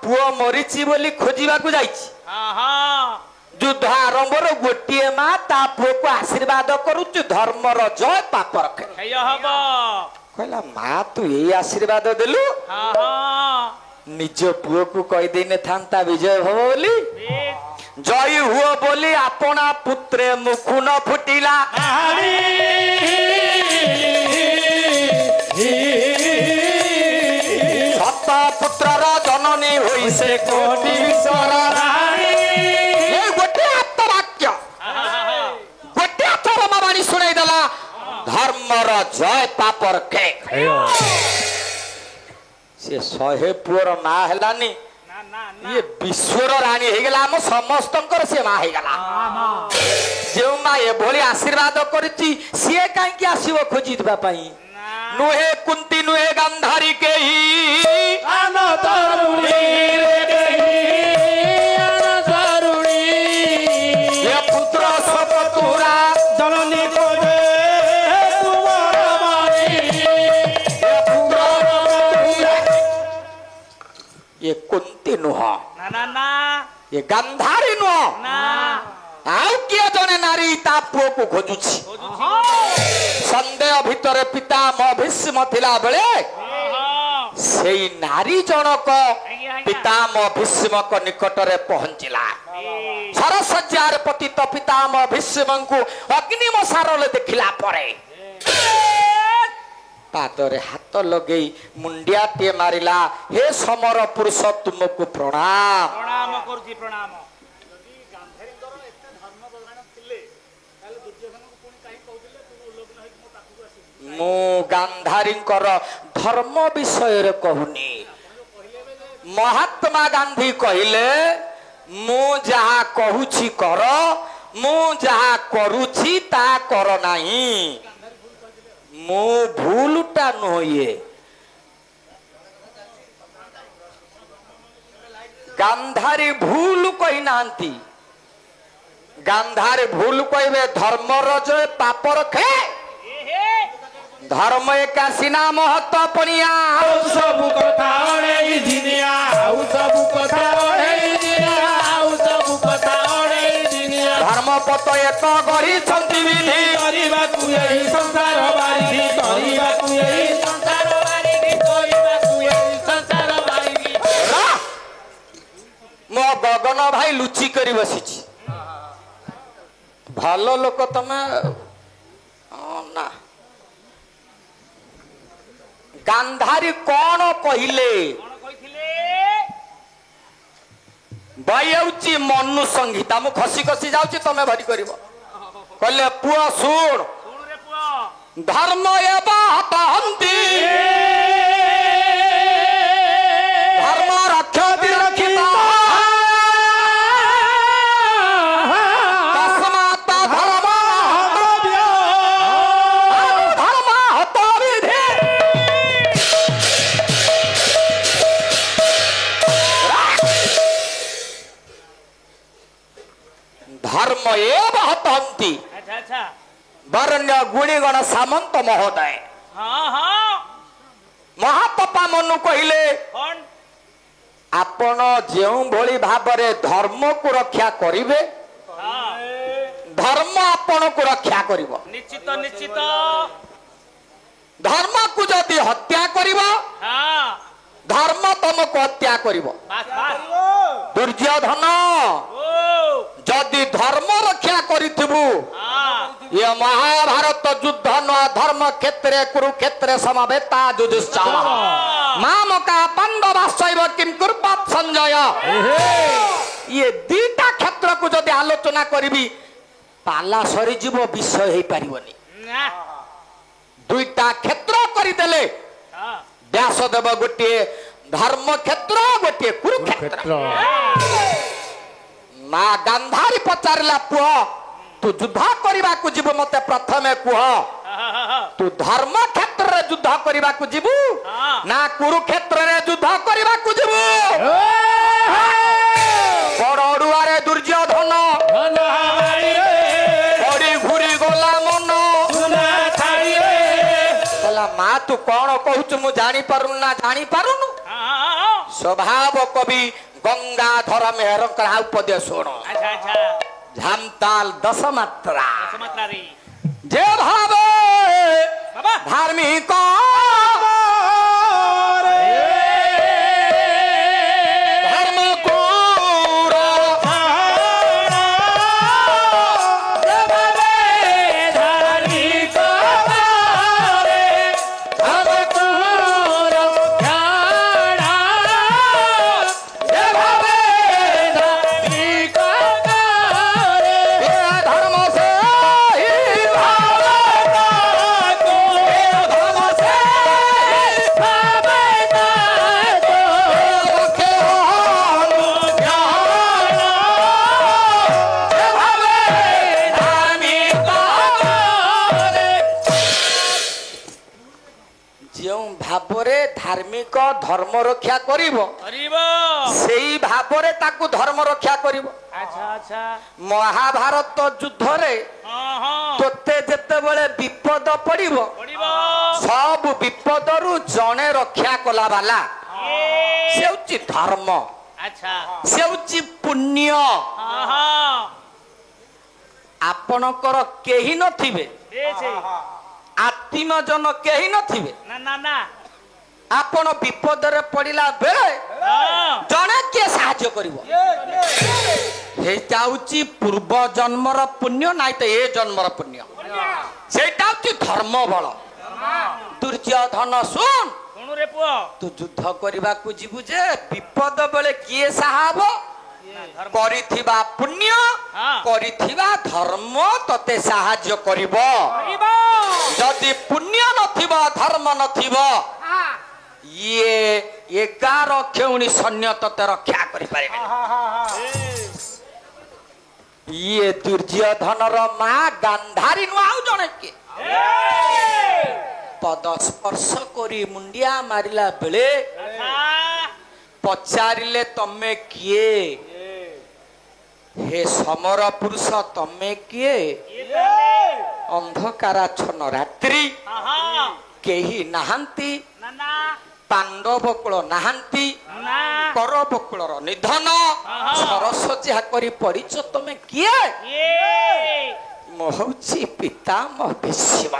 ପୁଅ ମରିଛି ବୋଲି ଖୋଜିବାକୁ ଯାଇଛି ଯୁଦ୍ଧ ଆରମ୍ଭର ଗୋଟିଏ ମା ତା ପୁଅକୁ ଆଶୀର୍ବାଦ କରୁଛି ଧର୍ମର ଜୟ ପାପର କ୍ଷୟ ହବ କହିଲା ମା ତୁ ଏଇ ଆଶୀର୍ବାଦ ଦେଲୁ ନିଜ ପୁଅକୁ କହିଦେଇ ନଥାନ୍ତା ବିଜୟ ହବ ବୋଲି ଜୟ ହୁଅ ବୋଲି ଆପଣା ପୁତ୍ରେ ମୁଖୁ ନ ଫୁଟିଲା ସତ ପୁତ୍ରର ଜନନୀ ହୋଇ ସେ କୋଟି ବିଶ୍ୱର ଗୋଟିଏ ଆତ୍ମବାକ୍ୟ ଗୋଟିଏ ଚରମବାଣୀ ଶୁଣେଇ ଦେଲା ଧର୍ମର ଜୟ ପାପର କ୍ଷୟ ସେ 100 ପୁଅର ମା ହେଲାନି ଇଏ ବିଶ୍ୱର ରାଣୀ ହେଇଗଲା ଆମ ସମସ୍ତଙ୍କର ସେ ମା ହେଇଗଲା ଯେଉଁ ମା ଏଭଳି ଆଶୀର୍ବାଦ କରିଛି ସିଏ କାହିଁକି ଆସିବ ଖୋଜିଥିବା ପାଇଁ नुहे कुंती नुहे गांधारी के ही ये पुत्र सपतुरा ନା ନା ନା ଏ ଗାନ୍ଧାରୀ ନୁହଁ ନା ଆଉ କିଏ ଜଣେ ନାରୀ ତା ପୁଅକୁ ଖୋଜୁଛି ସନ୍ଦେହ ଭିତରେ ପିତାମହ ଭୀଷ୍ମ ଥିଲା ବେଳେ ସେଇ ନାରୀ ଜଣକ ପିତାମହ ଭୀଷ୍ମଙ୍କ ନିକଟରେ ପହଞ୍ଚିଲା ସରସଜ୍ଜାର ପତିତ ପିତାମହ ଭୀଷ୍ମଙ୍କୁ ଅଗ୍ନିମଶାରରେ ଦେଖିଲା ପରେ ପାଦରେ ହାତ ଲଗେଇ ମୁଣ୍ଡିଆଟିଏ ମାରିଲା ହେ ସମର ପୁରୁଷ ତୁମକୁ ପ୍ରଣାମ ପ୍ରଣାମ କରୁଛି ପ୍ରଣାମ ମୁଁ ଗାନ୍ଧାରୀଙ୍କର ଧର୍ମ ବିଷୟରେ କହୁନି ମହାତ୍ମା ଗାନ୍ଧୀ କହିଲେ ମୁଁ ଯାହା କହୁଛି କର ମୁଁ ଯାହା କରୁଛି ତା କର ନାହିଁ ମୁଁ ଭୁଲଟା ନୁହେଁ ଗାନ୍ଧାରୀ ଭୁଲ କହିନାହାନ୍ତି ଗାନ୍ଧାରୀ ଭୁଲ କହିବେ ଧର୍ମର ଜୟ ପାପର ଖେ धर्म एका सिना महत्व पनिया ସବୁ କଥା ଅଣେଇ ଦିନିଆ ଆଉ ସବୁ କଥା ଅଣେଇ ଦିନିଆ ଆଉ ସବୁ କଥା ଅଣେଇ ଦିନିଆ धर्म पत एक गढ़ी विधि କରିବାକୁ ଏହି ସଂସାର ବାରିଧି କରିବାକୁ ଏହି ସଂସାର ବାରିଧି କରିବାକୁ ଏହି ସଂସାର ବାରିଧି मो गगन भाई लुचि करी बसिछि भल लोक तमे ना गांधारी कौन कहिले बयौची मनु संहिता मु खसी खसी जाउची तमे भरी करिवो कहले पुआ सुन धर्म एवा हतहंती धर्म रक्षा दी रखिता तस्मात् धर्म धर्म हत विधि धर्म एव हतहंती अच्छा अच्छा वरण्य गुणीगण सामंत महोदय हाँ हाँ महापपा मनु कहिले कौन आपण जेउ भली भाबरे धर्म को रक्षा करिवे हाँ धर्म आपण को रक्षा करिवो निश्चित निश्चित धर्म को जदि हत्या करिवो हाँ धर्म तुमको हत्या करिवो बस बस दुर्योधन ओ जदि धर्म रक्षा करिथिबु हाँ ये महाभारत युद्ध न धर्म क्षेत्रे कुरुक्षेत्रे समवेता युधिष्ठिर मामका पांडवाश्चैव किम कुर्वात संजय ये दीटा क्षेत्र को जदि आलोचना करिबी पाला सरी जीव विषय हे पारिबनी ना दुईटा क्षेत्र करि देले हाँ व्यासदेव गोटे धर्म क्षेत्र गोटे कुरुक्षेत्र मां गांधारी पचारिला पुआ तू युद्ध करबा को जीव मते प्रथमे कुह तू धर्म क्षेत्र रे युद्ध करबा को जीवु ना कुरुक्षेत्र रे युद्ध करबा को जीवु बड़ड़ुआ रे दुर्योधन ଧନ ହାଇ ରେ बड़ी घुरी गोला मन ସୁନା ଛାଇ ରେ कहला मां तू कोन कहूच मु जानि पारुन ना जानि पारुनु हाँ स्वभाव कवि गंगाधर मेहर करा उपदेश सुनो अच्छा अच्छा झामताल दस मात्रा समत्रा रे जे भावे बाबा धार्मिक धर्म को धर्म से ही धर्म से भावरे धार्मिक धर्म रक्षा करिवो अरीबो सेई भावरे ताकू धर्म रक्षा करिवो अच्छा अच्छा महाभारत युद्ध रे हाँ हाँ तोते जेतेबेले विपद पड़िबो पड़िबो सब विपदरु जणे रक्षा कला वाला ये से होची धर्म ଆଚ୍ଛା ସେ ହେଉଛି ପୁଣ୍ୟ। ଆପଣଙ୍କର କେହି ନଥିବେ, ଆତ୍ମୀୟଜନ କେହି ନଥିବେ, ନା ନା ନା ଆପଣ ବିପଦରେ ପଡ଼ିଲା ବେଳେ ଜଣେ କିଏ ସାହାଯ୍ୟ କରିବ। ସେଇଟା ହଉଛି ପୂର୍ବ ଜନ୍ମର ପୁଣ୍ୟ, ନାଇଁ ତ ଏ ଜନ୍ମର ପୁଣ୍ୟ। ସେଇଟା ହଉଛି ଧର୍ମ ବଳ। ଦୁର୍ଯ୍ୟୋଧନ ଶୁଣ, ଶୁଣୁରେ ପୁଅ, ତୁ ଯୁଦ୍ଧ କରିବାକୁ ଯିବୁ ଯେ ବିପଦ ବେଳେ କିଏ ସାହା ହବ? କରିଥିବା ପୁଣ୍ୟ, କରିଥିବା ଧର୍ମ ତତେ ସାହାଯ୍ୟ କରିବ। ଯଦି ପୁଣ୍ୟ ନଥିବ, ଧର୍ମ ନଥିବ, ଇଏ 11 ଖେଉଣି ସୈନ୍ୟ ତତେ ରକ୍ଷା କରିପାରିବେ। ଇଏ ଦୁର୍ଯ୍ୟୋଧନର ମା ଗାନ୍ଧାରୀ ନୁହଁ, ଆଉ ଜଣେ କିଏ? ପଦ ସ୍ପର୍ଶ କରି ମୁଣ୍ଡିଆ ମାରିଲା ବେଳେ ପଚାରିଲେ ତମେ କିଏ? ହେ ସମର ପୁରୁଷ ତମେ କିଏ? ଅନ୍ଧକାରାଚ୍ଛନ୍ନ ରାତ୍ରି, କେହି ନାହାନ୍ତି, ପାଣ୍ଡବ କୁଳ ନାହାନ୍ତି, କରବକୁଳର ନିଧନ, ସରସ୍ୱତୀ କରି ପଡ଼ିଛ, ତମେ କିଏ? ମୁଁ ହଉଛି ପିତାମହ ଭୀଷ୍ମ।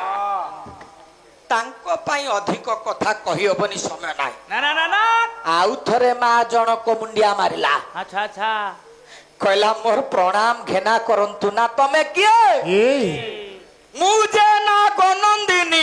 ତାଙ୍କ ପାଇଁ ଅଧିକ କଥା କହିହବନି, ସମୟ ନାହିଁ। ଆଉ ଥରେ ମା ଜଣକ ମୁଣ୍ଡିଆ ମାରିଲା, ଆଚ୍ଛା ଆଚ୍ଛା କହିଲା ମୋର ପ୍ରଣାମ ଘେନା କରନ୍ତୁ ନା, ତମେ କିଏ? ମୁଁ ଯେ ନା ଗନନ୍ଦିନୀ,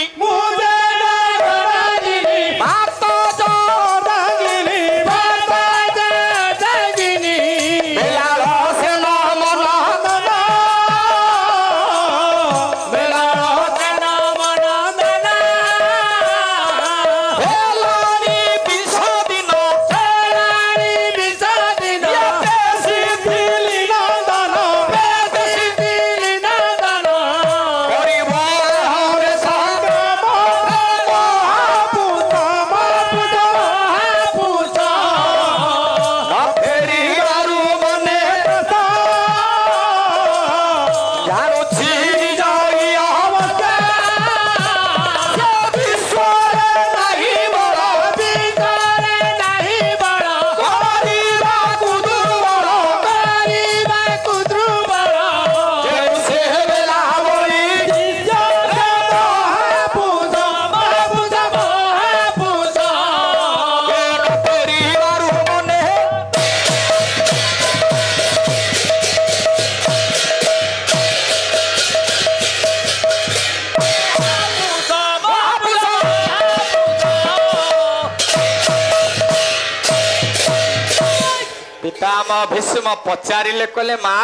ପିତାମହ ଭୀଷ୍ମ ପଚାରିଲେ, କହିଲେ ମା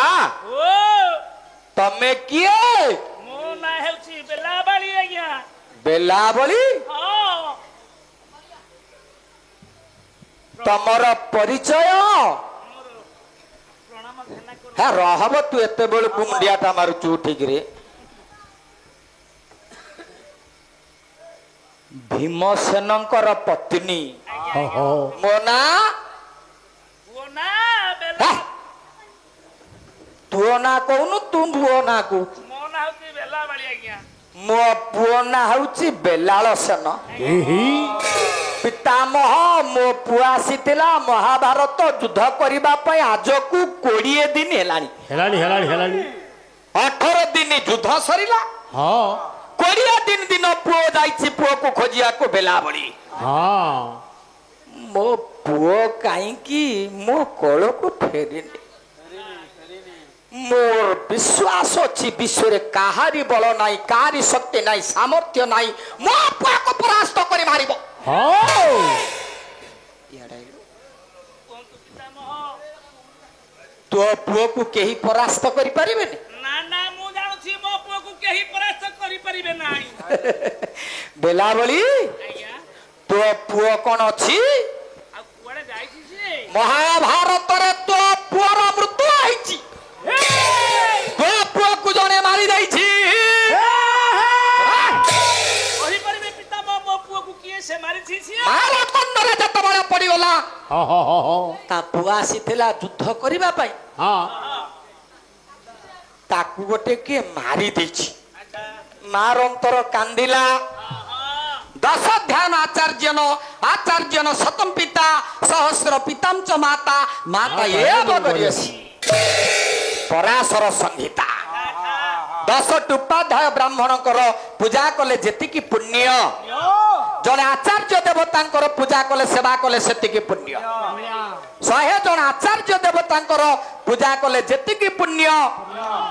ତମେ କିଏ? ମୋ ନାଁ ହେଉଛି ବେଲାବାଳି ଆଜ୍ଞା। ବେଲାବଳି? ତମର ପରିଚୟ? ହେ ରହବ, ତୁ ଏତେବେଳକୁ ମୁଣ୍ଡିଆଟା ମାରୁଛୁ ଠିକରେ। ଭୀମସେନଙ୍କର ପତ୍ନୀ। ମୋ ନାଁ? ତୁଅ ନା କହୁନୁ, ତୁ ପୁଅ ନା କହୁଛୁ? ମୋ ନାଁ ହେଉଛି ବେଲାବାଳି ଆଜ୍ଞା। ମୋ ପୁଅ ନା ହଉଛି ବେଲାଳ ସେନ। ପିତାମହ, ମୋ ପୁଅ ଆସିଥିଲା ମହାଭାରତ ଯୁଦ୍ଧ କରିବା ପାଇଁ, ଆଜକୁ 20 ଦିନ ହେଲାଣି। 18 ଦିନ ଯୁଦ୍ଧ ସରିଲା, 20 ଦିନ ପୁଅ ଯାଇଛି ପୁଅକୁ ଖୋଜିବାକୁ ବେଲାବଳି। ମୋ ପୁଅ କାହିଁକି ମୋ କୋଳକୁ ଫେରିନି? ମୋର ବିଶ୍ୱାସ ଅଛି ବିଶ୍ୱରେ କାହାରି ବଳ ନାହିଁ, କାହାରି ଶକ୍ତି ନାହିଁ, ସାମର୍ଥ୍ୟ ନାହିଁ, ମୋ ପୁଅକୁ ପରାସ୍ତ କରି ମାରିବ। ତୋ ପୁଅକୁ କେହି ପରାସ୍ତ କରିପାରିବେନି? ନା ନା, ମୁଁ ଜାଣୁଛି ମୋ ପୁଅକୁ କେହି ପରାସ୍ତ କରିପାରିବେ ନାହିଁ। ବେଲାବଳି, ତୋ ପୁଅ କଣ ଅଛି? ଆଉ କୁଆଡେ ଯାଇଛି ସେ? ମହାଭାରତରେ ତୋ ପୁଅର ମୃତ୍ୟୁ ହେଇଛି। ତୋ ପୁଅକୁ ଜଣେ ମାରି ଦେଇଛି। କହିପାରିବେ ପିତାମହ ମୋ ପୁଅକୁ କିଏ ସେ ମାରିଛି? ମାରାଥନରେ ଯେତେବେଳେ ପଡିଗଲା, ତା ପୁଅ ଆସିଥିଲା ଯୁଦ୍ଧ କରିବା ପାଇଁ, ତାକୁ ଗୋଟେ କିଏ ମାରି ଦେଇଛି। ମାର ଅନ୍ତର କାନ୍ଦିଲା, दश ध्यान आचार्यन शतम पिता सहस्र पितांच माता माता एव गरीयसी पराशर संहिता 10 उपाध्याय ब्राह्मण पूजा कले जेतिकी पुण्य जने आचार्य देवता पूजा कले सेवा कले सेतिकी पुण्य 100 जन आचार्य देवता पूजा कले जेतिकी पुण्य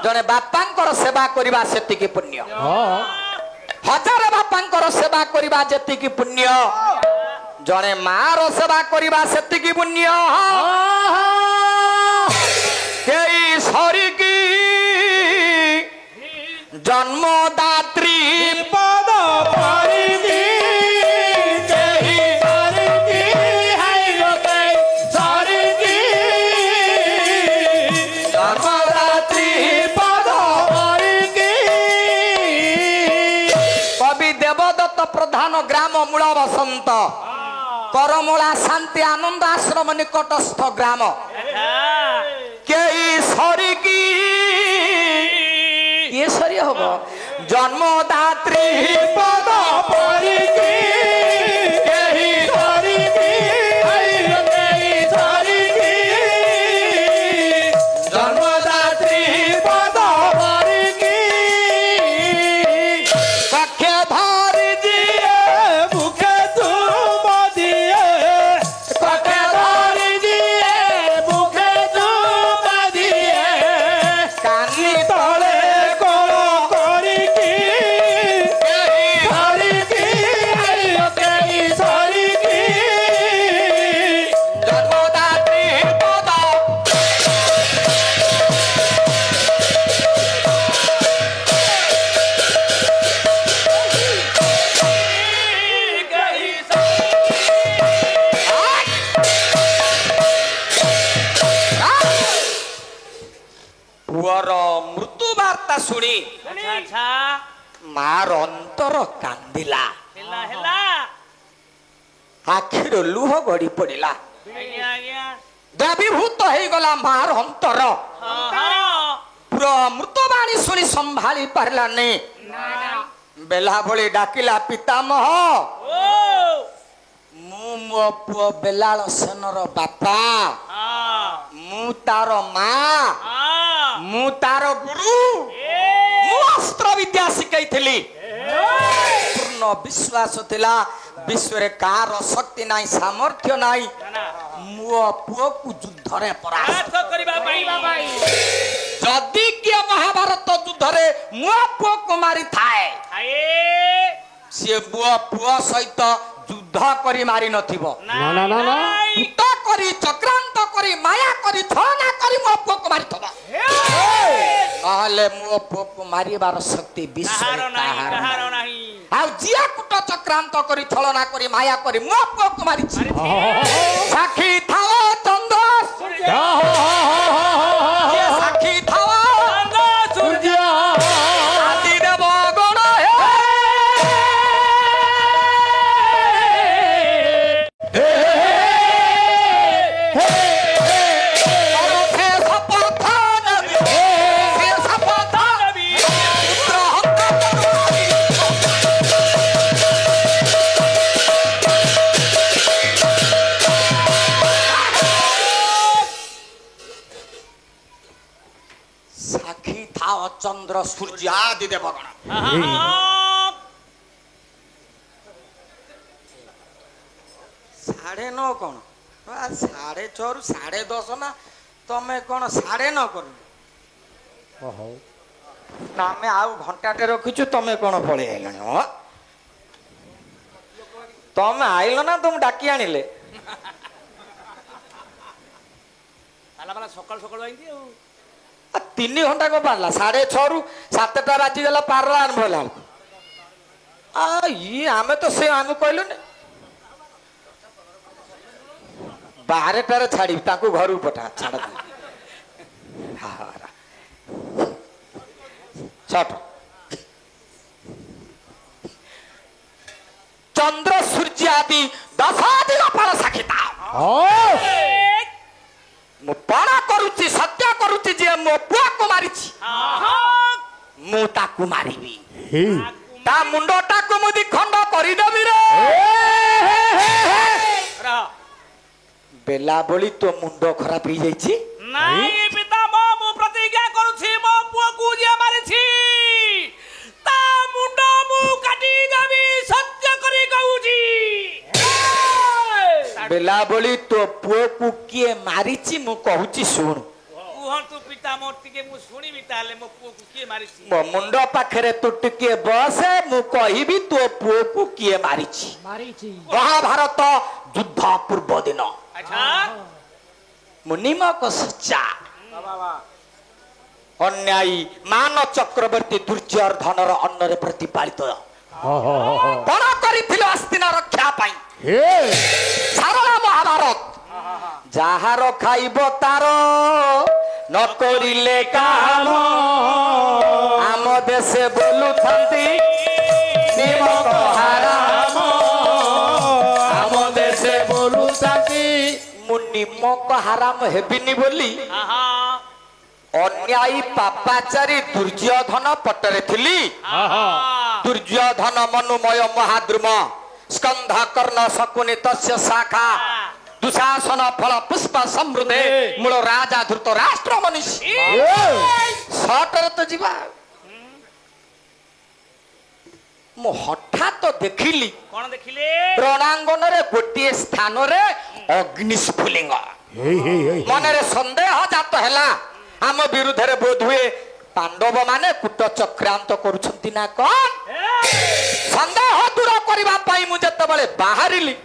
जने बापांकर सेवा करिबा सेतिकी पुण्य 1000 बापांकर सेवा करिबा जेतिकी पुण्य जने मार सेवा करिबा सेतिकी पुण्य केई सरिकी जन्मदात्री पद परिधि केहि सरिकी हाइलोके सरिकी जन्मदात्री पद परिधि कवि देवदत्त प्रधान ग्राम मूल बसंत करमला शांति आनंद आश्रम निकटस्थ ग्राम केई सरिकी ये सरी होगा जन्मदात्री पद परिधि केहि सरिकी हाइलोके सरिकी जन्मदात्री पद परिधि कखे धारी दिए मुखे तुम दिए कटे धरि दिए मुखे तुम दिए कानी तले कोल करिकी धरिकी केहि सरिकी जन्मदात्री पद पुअर मृत्यु वार्ता शुणी अच्छा मार अंतर कांदिला हेला हेला आखिर लुह गड़ी पड़िला आज्ञा आज्ञा द्रवीभूत हो गला मार अंतर पूरा मृतबाणी शुणी संभाली पारला नहीं बेला भली डाकिला पितामह ओ मु मो पुओ बेलाल सेनर बापा मु तार माँ मु तार गुरु मु अस्त्र विद्या शिखाई पूर्ण विश्वास थिला विश्व रे कार शक्ति नाई सामर्थ्य नाई मु पुओ को युद्ध रे परास्त जदि किए महाभारत युद्ध रे मु पुओ को मारी थाए से बुआ पुओ सहित युद्ध करी मारी नथिबो ना ना ना ना हित करी चक्रांत करी माया करी छलना करी मो पुओ को मारी थबा कहले मो पुओ को मारिबार शक्ति विश्व रे काहार नहीं आ जिया कुट चक्रांत करी छलना करी माया करी मो पुओ को मारी छी साखी थाओ चंद्र ये साखी थाओ सूर्य आदि देव गण हे शपथ नबी हे शपथ पुत्र साखी थाओ चंद्र सूर्य आदि देव गण साढ़े नौ कौन 6:30 रु 10:30 ना तमें कौन 9:30 कर ना आम आउ घंटाटे रखीचु तमें कौन पलि आइल तमें आइल ना तुम डाकी आनिले सकाल सकाल आई 3 घंटा को पारला 6:30 रु 7टा बाजीगला पारला आरंभ होला ये आमे तो से आम कहलु ने 12टारे छाड़ी ताकू घर पठा छाड़ छठ चंद्र सूर्य आदि 10 दिन पर साक्षीता मु पणा करूची सत्य करूची जे मो पुआ को मारिची मु ताकू मारिबी ତା ମୁଣ୍ଡଟାକୁ ମୁଁ ଦି ଖଣ୍ଡ କରିଦେବି ରେ। ବେଲା ବଳି ତୋ ମୁଣ୍ଡ ଖରାପ ହେଇଯାଇଛି। ନାଇଁ ପିତାମହ, ମୁଁ ପ୍ରତିଜ୍ଞା କରୁଛି ମୋ ପୁଅକୁ ଯିଏ ମାରିଛି ତା ମୁଣ୍ଡ ମୁଁ କାଟିଦେବି, ସତ୍ୟ କରି କହୁଛି। ବେଲା ବଳି ତୋ ପୁଅକୁ କିଏ ମାରିଛି ମୁଁ କହୁଛି ଶୁଣୁ। କୁହନ୍ତୁ ପିତାମହ, ଟିକେ ମୁଁ ଶୁଣିବି ତାହେଲେ ମୋ ପୁଅକୁ କିଏ ମାରିଛି। ମୋ ମୁଣ୍ଡ ପାଖରେ ତୁ ଟିକେ ବସେ, ମୁଁ କହିବି ତୋ ପୁଅକୁ କିଏ ମାରିଛି। ମହାଭାରତ ଯୁଦ୍ଧ ପୂର୍ବ ଦିନ ଆଚ୍ଛା ମୁନିମକ ସଚ୍ଚା ଅନ୍ୟାୟୀ ମାନ ଚକ୍ରବର୍ତ୍ତୀ ଦୁର୍ଯ୍ୟୋଧନର ଅନ୍ନରେ ପ୍ରତିପାଳିତ କଣ କରିଥିଲେ ଆସ୍ତିନ ରକ୍ଷା ପାଇଁ। ସାରଳା ମହାଭାରତ ଯାହାର ଖାଇବ ତାର ନ କରିଲେ କାମ। ଆମ ଦେଶେ ବୋଲୁଥାନ୍ତି ନିମକ ହାରାମ। ଆମ ଦେଶେ ବୋଲୁଥାନ୍ତି ମୁଁ ନିମକ ହାରାମ ହେବିନି ବୋଲି ଅନ୍ୟାୟୀ ପାପାଚାରୀ ଦୁର୍ଯ୍ୟୋଧନ ପଟରେ ଥିଲି। ଦୁର୍ଯ୍ୟୋଧନ ମନୁମୟ ମହାଦ୍ରୁମ ସ୍କନ୍ଧ କର୍ଣ୍ଣ ଶକୁନି ତସ୍ୟ ଶାଖା ଦୁଶାସନ ଫଳ ପୁଷ୍ପ ସମୃଦ୍ଧେ ମୂଳ ରାଜା ଧୃତ ରାଷ୍ଟ୍ର ମନୁଷ୍ୟ। ସଟରେ ତ ଯିବା। ମୁଁ ହଠାତ ଦେଖିଲି କଣ ଦେଖିଲେ? ରଣାଙ୍ଗନରେ ଗୋଟିଏ ସ୍ଥାନରେ ଅଗ୍ନିସ୍ଫୁଲିଙ୍ଗ। ମନରେ ସନ୍ଦେହ ଜାତ ହେଲା ଆମ ବିରୁଦ୍ଧରେ ବୋଧହୁଏ ପାଣ୍ଡବ ମାନେ କୂଟ ଚକ୍ରାନ୍ତ କରୁଛନ୍ତି ନା କଣ। ସନ୍ଦେହ ଦୂର କରିବା ପାଇଁ ମୁଁ ଯେତେବେଳେ ବାହାରିଲି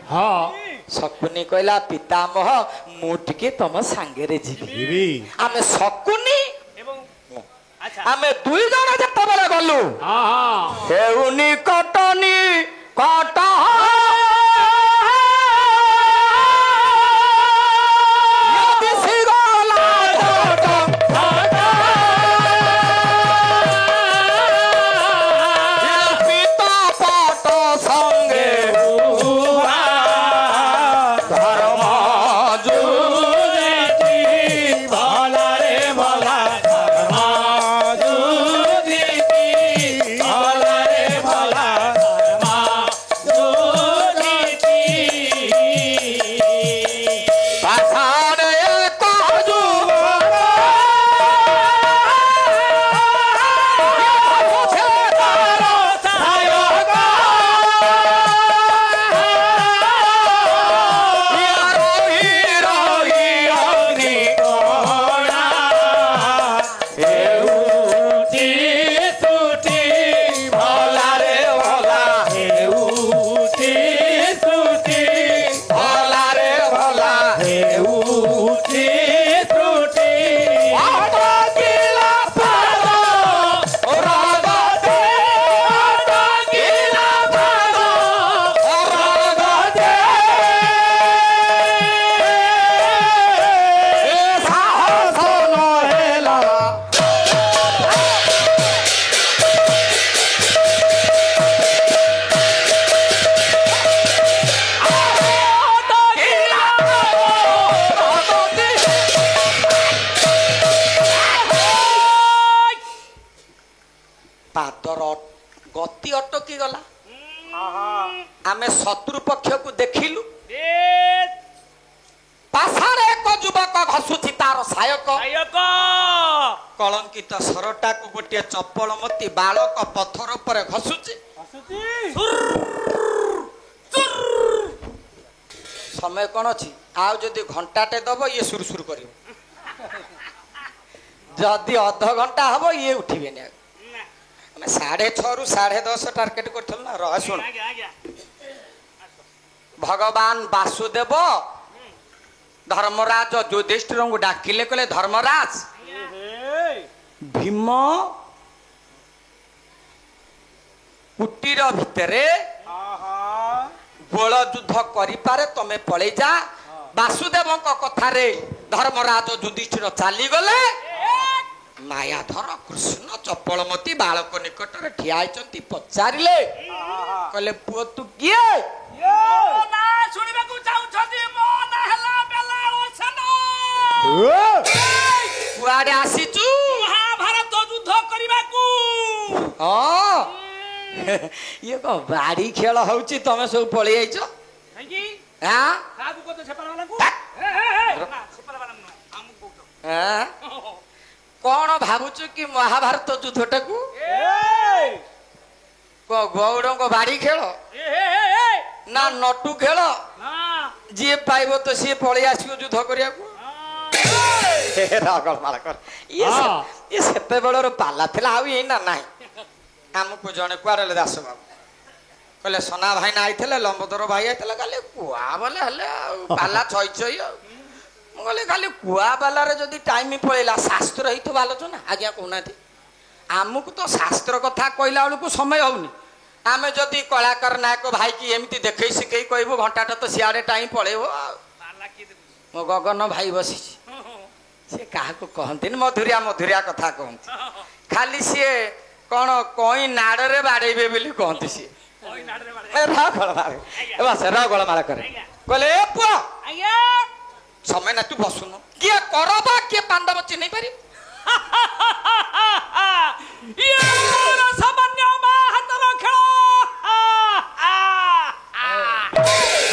ଶକୁନି କହିଲା ପିତାମହ ମୁଁ ଟିକେ ତମ ସାଙ୍ଗରେ ଯିବି। ଆମେ ଶକୁନି ଆମେ ଦୁଇ ଜଣ ଯେତେବେଳେ ଗଲୁ ହେଉନି କଟନି କଟ ଗତି ଅଟକି ଗଲା। ଆମେ ଶତ୍ରୁ ପକ୍ଷକୁ ଦେଖିଲୁ ପାଶାରେ ଏକ ଯୁବକ ଘସୁଛି ତାର ସାୟକ। କଳଙ୍କିତ ସରଟାକୁ ଗୋଟିଏ ଚପଳମତି ବାଳକ ପଥର ଉପରେ ଘସୁଛି। ସମୟ କଣ ଅଛି? ଆଉ ଯଦି ଘଣ୍ଟାଟେ ଦବ ଇଏ ସୁରୁସୁରୁ କରିବ, ଯଦି ଅଧଘଣ୍ଟା ହବ ଇଏ ଉଠିବେନି। ଆମେ 6:30 ରୁ 10:30 ଟାର୍ଗେଟ କରିଥିଲୁ ନା। ରହ ଶୁଣ, ଭଗବାନ ବାସୁଦେବ ଧର୍ମରାଜ ଯୁଧିଷ୍ଠିରଙ୍କୁ ଡାକିଲେ, କହିଲେ ଧର୍ମରାଜ ଭୀମ କୁଟୀର ଭିତରେ ଗୋଳ ଯୁଦ୍ଧ କରିପାରେ, ତମେ ପଳେଇ ଯା। ବାସୁଦେବଙ୍କ କଥାରେ ଧର୍ମରାଜ ଯୁଧିଷ୍ଠିର ଚାଲିଗଲେ। ମାୟାଧର କୃଷ୍ଣ ଚପଳମତି ବାଳକ ନିକଟରେ ଠିଆ ହେଇଛନ୍ତି। ପଚାରିଲେ, କହିଲେ ପୁଅ ତୁ କିଏ? ଶୁଣିବାକୁ ଚାହୁଁଛନ୍ତି? ମୋ ନାଁ ହେଲା ବେଲାଓସନ। କୁଆଡେ ଆସିଛୁ? ମହାଭାରତ ଯୁଦ୍ଧ କରିବାକୁ। ଇଏ କଣ ବାଡି ଖେଳ ହଉଛି ତମେ ସବୁ ପଳେଇ ଯାଇଛ କାହିଁକି ଆଁ କାହାକୁ କହୁଛ ସେପାର ବାଲାଙ୍କୁ ହା? ନା ସେପାର ବାଲା ନୁହଁ ଆମକୁ କହୁଛ ଆଁ? କଣ ଭାବୁଛୁ କି ମହାଭାରତ ଯୁଦ୍ଧଟାକୁ ଗୌଡଙ୍କ ବାଡି ଖେଳ ନା ନଟୁ ଖେଳ ଯିଏ ପାଇବ ତ ସିଏ ପଳେଇ ଆସିବ ଯୁଦ୍ଧ କରିବାକୁ ଇଏ ସେତେବେଳର ପାଲା ଥିଲା ଆଉ ଏଇନା ନାହିଁ ଆମକୁ ଜଣେ କୁଆଡେ ଦାସ ବାବୁ କହିଲେ ସନା ଭାଇନା ଆଇଥିଲେ ଲମ୍ବୋଦର ଭାଇ ଆଇଥିଲେ ଖାଲି କୁଆ ବୋଲେ ହେଲେ ଆଉ ପାଲା ଛଇ ଛଇ ଆଉ ମୁଁ କହିଲି ଖାଲି କୁଆ ବାଲାରେ ଯଦି ଟାଇମ ପଳେଇଲା ଶାସ୍ତ୍ର ହେଇଥିବ ଆଲୋଚନା ଆଜ୍ଞା କହୁନାହାନ୍ତି ଆମକୁ ତ ଶାସ୍ତ୍ର କଥା କହିଲା ବେଳକୁ ସମୟ ହଉନି ଆମେ ଯଦି କଳାକାର ନାୟକ ଭାଇକି ଏମିତି ଦେଖେଇ ଶିଖେଇ କହିବୁ ଘଣ୍ଟାଟା ତ ସିଆଡେ ଟାଇମ ପଳେଇବ ଆଉ ମୋ ଗଗନ ଭାଇ ବସିଛି ସେ କାହାକୁ କହନ୍ତିନି ମଧୁରିଆ ମଧୁରିଆ କଥା କହନ୍ତି ଖାଲି ସିଏ କଣ କଇଁ ନାଡରେ ବାଡେଇବେ ବୋଲି କହନ୍ତି ସିଏ ରଗଳମାଳ କରେ କହିଲେ ଏ ପୁଅ ସମୟ ନା ତୁ ବସୁନୁ କିଏ କର ବା କିଏ ପାଣ୍ଡବ ଚିହ୍ନି ପାରିବ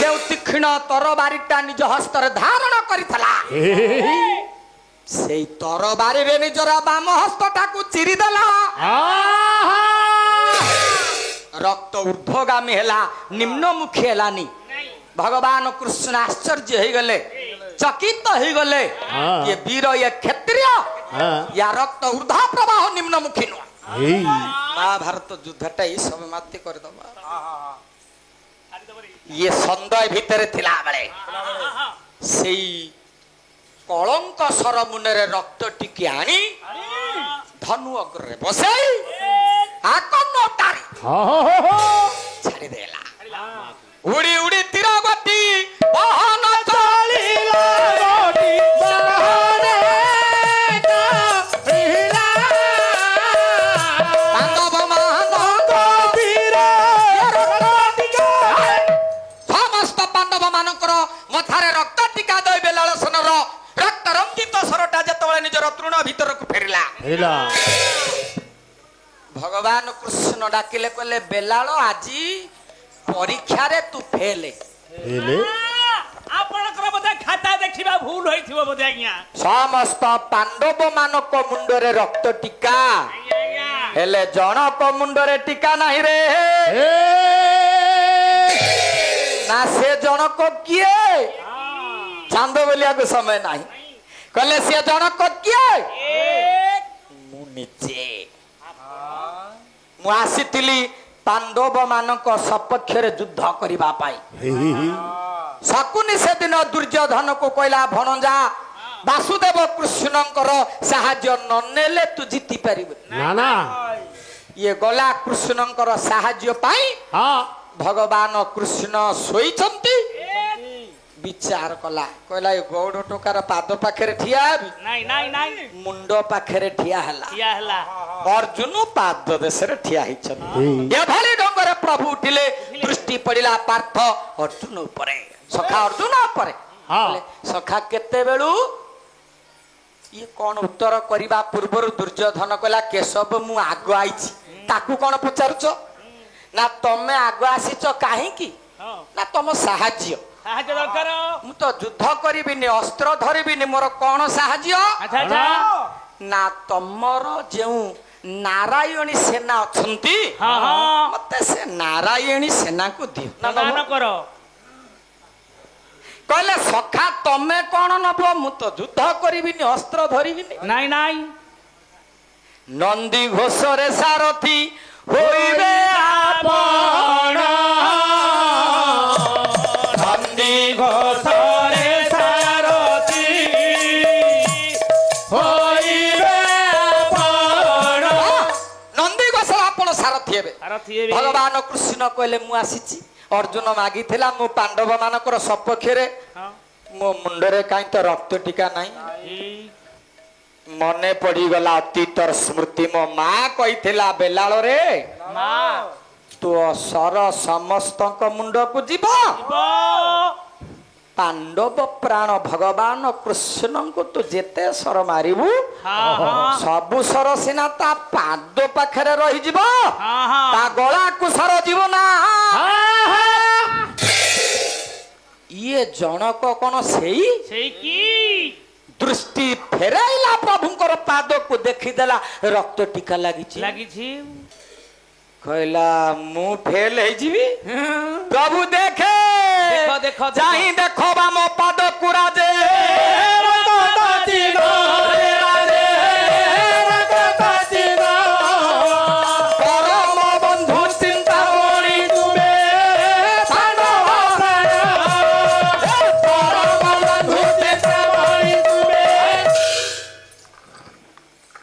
ଯେଉଁ ତୀକ୍ଷ୍ଣ ତରବାରୀଟା ନିଜ ହସ୍ତରେ ଧାରଣ କରିଥିଲା ସେଇ ତରବାରୀରେ ନିଜର ବାମ ହସ୍ତଟାକୁ ଚିରିଦେଲା ରକ୍ତ ଊର୍ଧ୍ୱଗାମୀ ହେଲା ନିମ୍ନମୁଖୀ ହେଲାନି ଭଗବାନ କୃଷ୍ଣ ଆଶ୍ଚର୍ଯ୍ୟ ହେଇଗଲେ ଚକିତ ହେଇଗଲେ ଇଏ ବୀର ଇଏ କ୍ଷତ୍ରିୟ ୟା ରକ୍ତ ଊର୍ଧ୍ୱ ପ୍ରବାହ ନିମ୍ନମୁଖୀ ନୁହଁ ମହାଭାରତ ଯୁଦ୍ଧଟା ଏଇ ସବୁ ମାତି କରିଦବା ଇଏ ସନ୍ଦୟ ଭିତରେ ଥିଲା ବେଳେ ସେଇ କଳଙ୍କ ସର ମୁନରେ ରକ୍ତ ଟିକେ ଆଣି ଧନୁ ଅଗ୍ରରେ ବସେଇ ଛାଡ଼ିଦେଲା ଉଡି ଉଡି ତୀର ଗତି ବହନ ଚାଲିଲା ସମସ୍ତ ପାଣ୍ଡବ ମାନଙ୍କର ମଥାରେ ରକ୍ତ ଟିକା ଦେଇ ବେଲାଳସନର ରକ୍ତ ରଞ୍ଜିତ ସରଟା ଯେତେବେଳେ ନିଜର ତୃଣ ଭିତରକୁ ଫେରିଲା ଭଗବାନ କୃଷ୍ଣ ଡାକିଲେ କହିଲେ ବେଲାଳ ଆଜି ପରୀକ୍ଷାରେ ତୁ ଫେଲେ ଆପଣଙ୍କର ବୋଧେ ଖାତା ଦେଖିବା ଭୁଲ ହୋଇଥିବ ବୋଧେ ଆଜ୍ଞା ସମସ୍ତ ପାଣ୍ଡବ ମାନଙ୍କ ମୁଣ୍ଡରେ ରକ୍ତ ଟିକା ହେଲେ ଜଣକ ମୁଣ୍ଡରେ ଟିକା ନାହିଁ ରେ ନା ସେ ଜଣକ କିଏ ଚାନ୍ଦ ବୋଲିବାକୁ ସମୟ ନାହିଁ କହିଲେ ସେ ଜଣକ କିଏ ମୁଁ ନିଜେ ମୁଁ ଆସିଥିଲି ପାଣ୍ଡବ ମାନଙ୍କ ସପକ୍ଷରେ ଯୁଦ୍ଧ କରିବା ପାଇଁ ଶକୁନି ସେଦିନ ଦୁର୍ଯ୍ୟୋଧନକୁ କହିଲା ଭଣଜା ବାସୁଦେବ କୃଷ୍ଣଙ୍କର ସାହାଯ୍ୟ ନ ନେଲେ ତୁ ଜିତି ପାରିବୁ ଇଏ ଗଲା କୃଷ୍ଣଙ୍କର ସାହାଯ୍ୟ ପାଇଁ ଭଗବାନ କୃଷ୍ଣ ଶୋଇଛନ୍ତି ବିଚାର କଲା କହିଲା ଏ ଗୌଡ଼ ଟୋକାର ପାଦ ପାଖରେ ଠିଆ ହେବି ମୁଣ୍ଡ ପାଖରେ ଠିଆ ହେଲା ଅର୍ଜୁନ ପାଦ ଦେଶରେ ଠିଆ ହେଇଛନ୍ତି ଏଭଳି ଢଙ୍ଗରେ ପ୍ରଭୁ ଉଠିଲେ ଦୃଷ୍ଟି ପଡିଲା ପାର୍ଥ ଅର୍ଜୁନ ଉପରେ ସଖା ଅର୍ଜୁନ ଉପରେ ସଖା କେତେବେଳୁ ଇଏ କଣ ଉତ୍ତର କରିବା ପୂର୍ବରୁ ଦୁର୍ଯ୍ୟୋଧନ କହିଲା କେଶବ ମୁଁ ଆଗ ଆଇଛି ତାକୁ କଣ ପଚାରୁଛ ନା ତମେ ଆଗ ଆସିଛ କାହିଁକି ନା ତମ ସାହାଯ୍ୟ ମୁଁ ତ ଯୁଦ୍ଧ କରିବିନି ଅସ୍ତ୍ର ଧରିବିନି ମୋର କଣ ସାହାଯ୍ୟ ନା ତମର ଯେଉଁ ନାରାୟଣୀ ସେନା ଅଛନ୍ତି ମତେ ସେ ନାରାୟଣୀ ସେନାକୁ ଦିଅ କହିଲେ ସଖା ତମେ କଣ ନବ ମୁଁ ତ ଯୁଦ୍ଧ କରିବିନି ଅସ୍ତ୍ର ଧରିବିନି ନନ୍ଦୀ ଘୋଷରେ ସାରଥୀ ହୋଇବେ ଆପଣ ନନ୍ଦୀ ଘୋଷରେ ସାରଥୀ ହୋଇବେ ଆପଣ ନନ୍ଦୀ ଘୋଷରେ ଆପଣ ସାରଥୀ ହେବେ ଭଗବାନ କୃଷ୍ଣ କହିଲେ ମୁଁ ଆସିଛି ଅର୍ଜୁନ ମାଗିଥିଲା ମୁଁ ପାଣ୍ଡବ ମାନଙ୍କର ସପକ୍ଷରେ ମୋ ମୁଣ୍ଡରେ କାହିଁ ତ ରକ୍ତ ଟିକା ନାହିଁ ମନେ ପଡିଗଲା ଅତୀତର ସ୍ମୃତି ମୋ ମା କହିଥିଲା ବେଲାଳରେ ତୁ ସର ସମସ୍ତଙ୍କ ମୁଣ୍ଡକୁ ଯିବ ପାଣ୍ଡବ ପ୍ରାଣ ଭଗବାନ କୃଷ୍ଣଙ୍କୁ ତୁ ଯେତେ ସର ମାରିବୁ ସବୁ ସର ସିନା ତା ପାଦ ପାଖରେ ରହିଯିବ ତା ଗଳା ଜଣକ କଣ ସେଇ ସେଇ କି ଦୃଷ୍ଟି ଫେରାଇଲା ପ୍ରଭୁଙ୍କର ପାଦକୁ ଦେଖିଦେଲା ରକ୍ତ ଟିକା ଲାଗିଛି କହିଲା ମୁଁ ଫେଲ ହେଇଯିବି ପ୍ରଭୁ ଦେଖେ ଦେଖ ଚାହିଁ ଦେଖ ବାମ ପାଦକୁ ରାଜେ ପରମ ବନ୍ଧୁ ଚିନ୍ତାମଣି ତୁମେ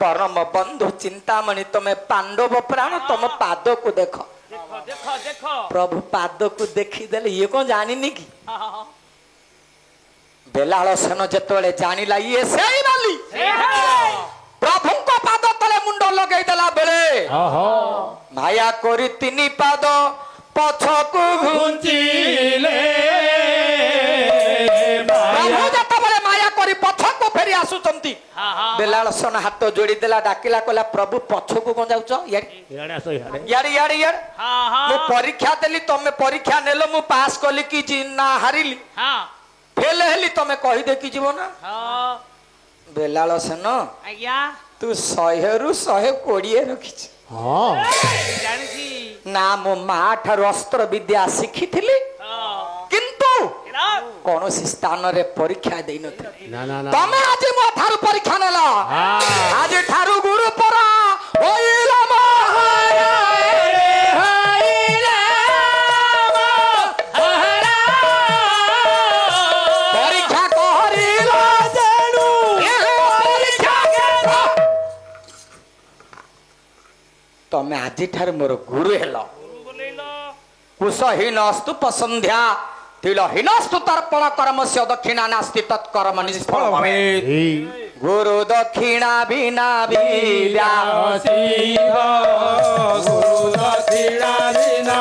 परम बंधु चिंतामणि तमे पांडव प्राण तुम पाद को देख प्रभु पाद को देखी देले ये कौन जानी कि बेलाल सेन जेतबेले जानिला ये सेई बाली प्रभु को पाद तले मुंड लगेई देला बेले माया करी तिनी पाद पछकु घुंचिले प्रभु जेतबेले माया करी पछकु फेरी आसुचंती बेलाल सन हाथ जोड़ी देला डाकिला कहला प्रभु पछकु कोन जाउछ याड़ी मु परीक्षा देली तमे परीक्षा नेलो मु पास कली कि ना हारिली फेल हेली तमे कहि दे कि जीवन बेलाल सन आज्ञा तू 100 रु 120 रखिछ जानिछी ना मो मां ठार अस्त्र विद्या शिखी थिली किंतु कौन सी स्थान रे परीक्षा देई नथि तमे आज मो थारु परीक्षा नेला आज थारु गुरु परा होइला महाया परीक्षा करिला जेनु परीक्षा के तमे आज ठार मोर गुरु हेलो कुशहीन स्तूप संध्या तिलहीनस्तु तर्पण कर्म से दक्षिणा नास्ति तत्कर्म निष्फल भवेत् गुरु दक्षिणा बिना विद्या गुरु दक्षिणा बिना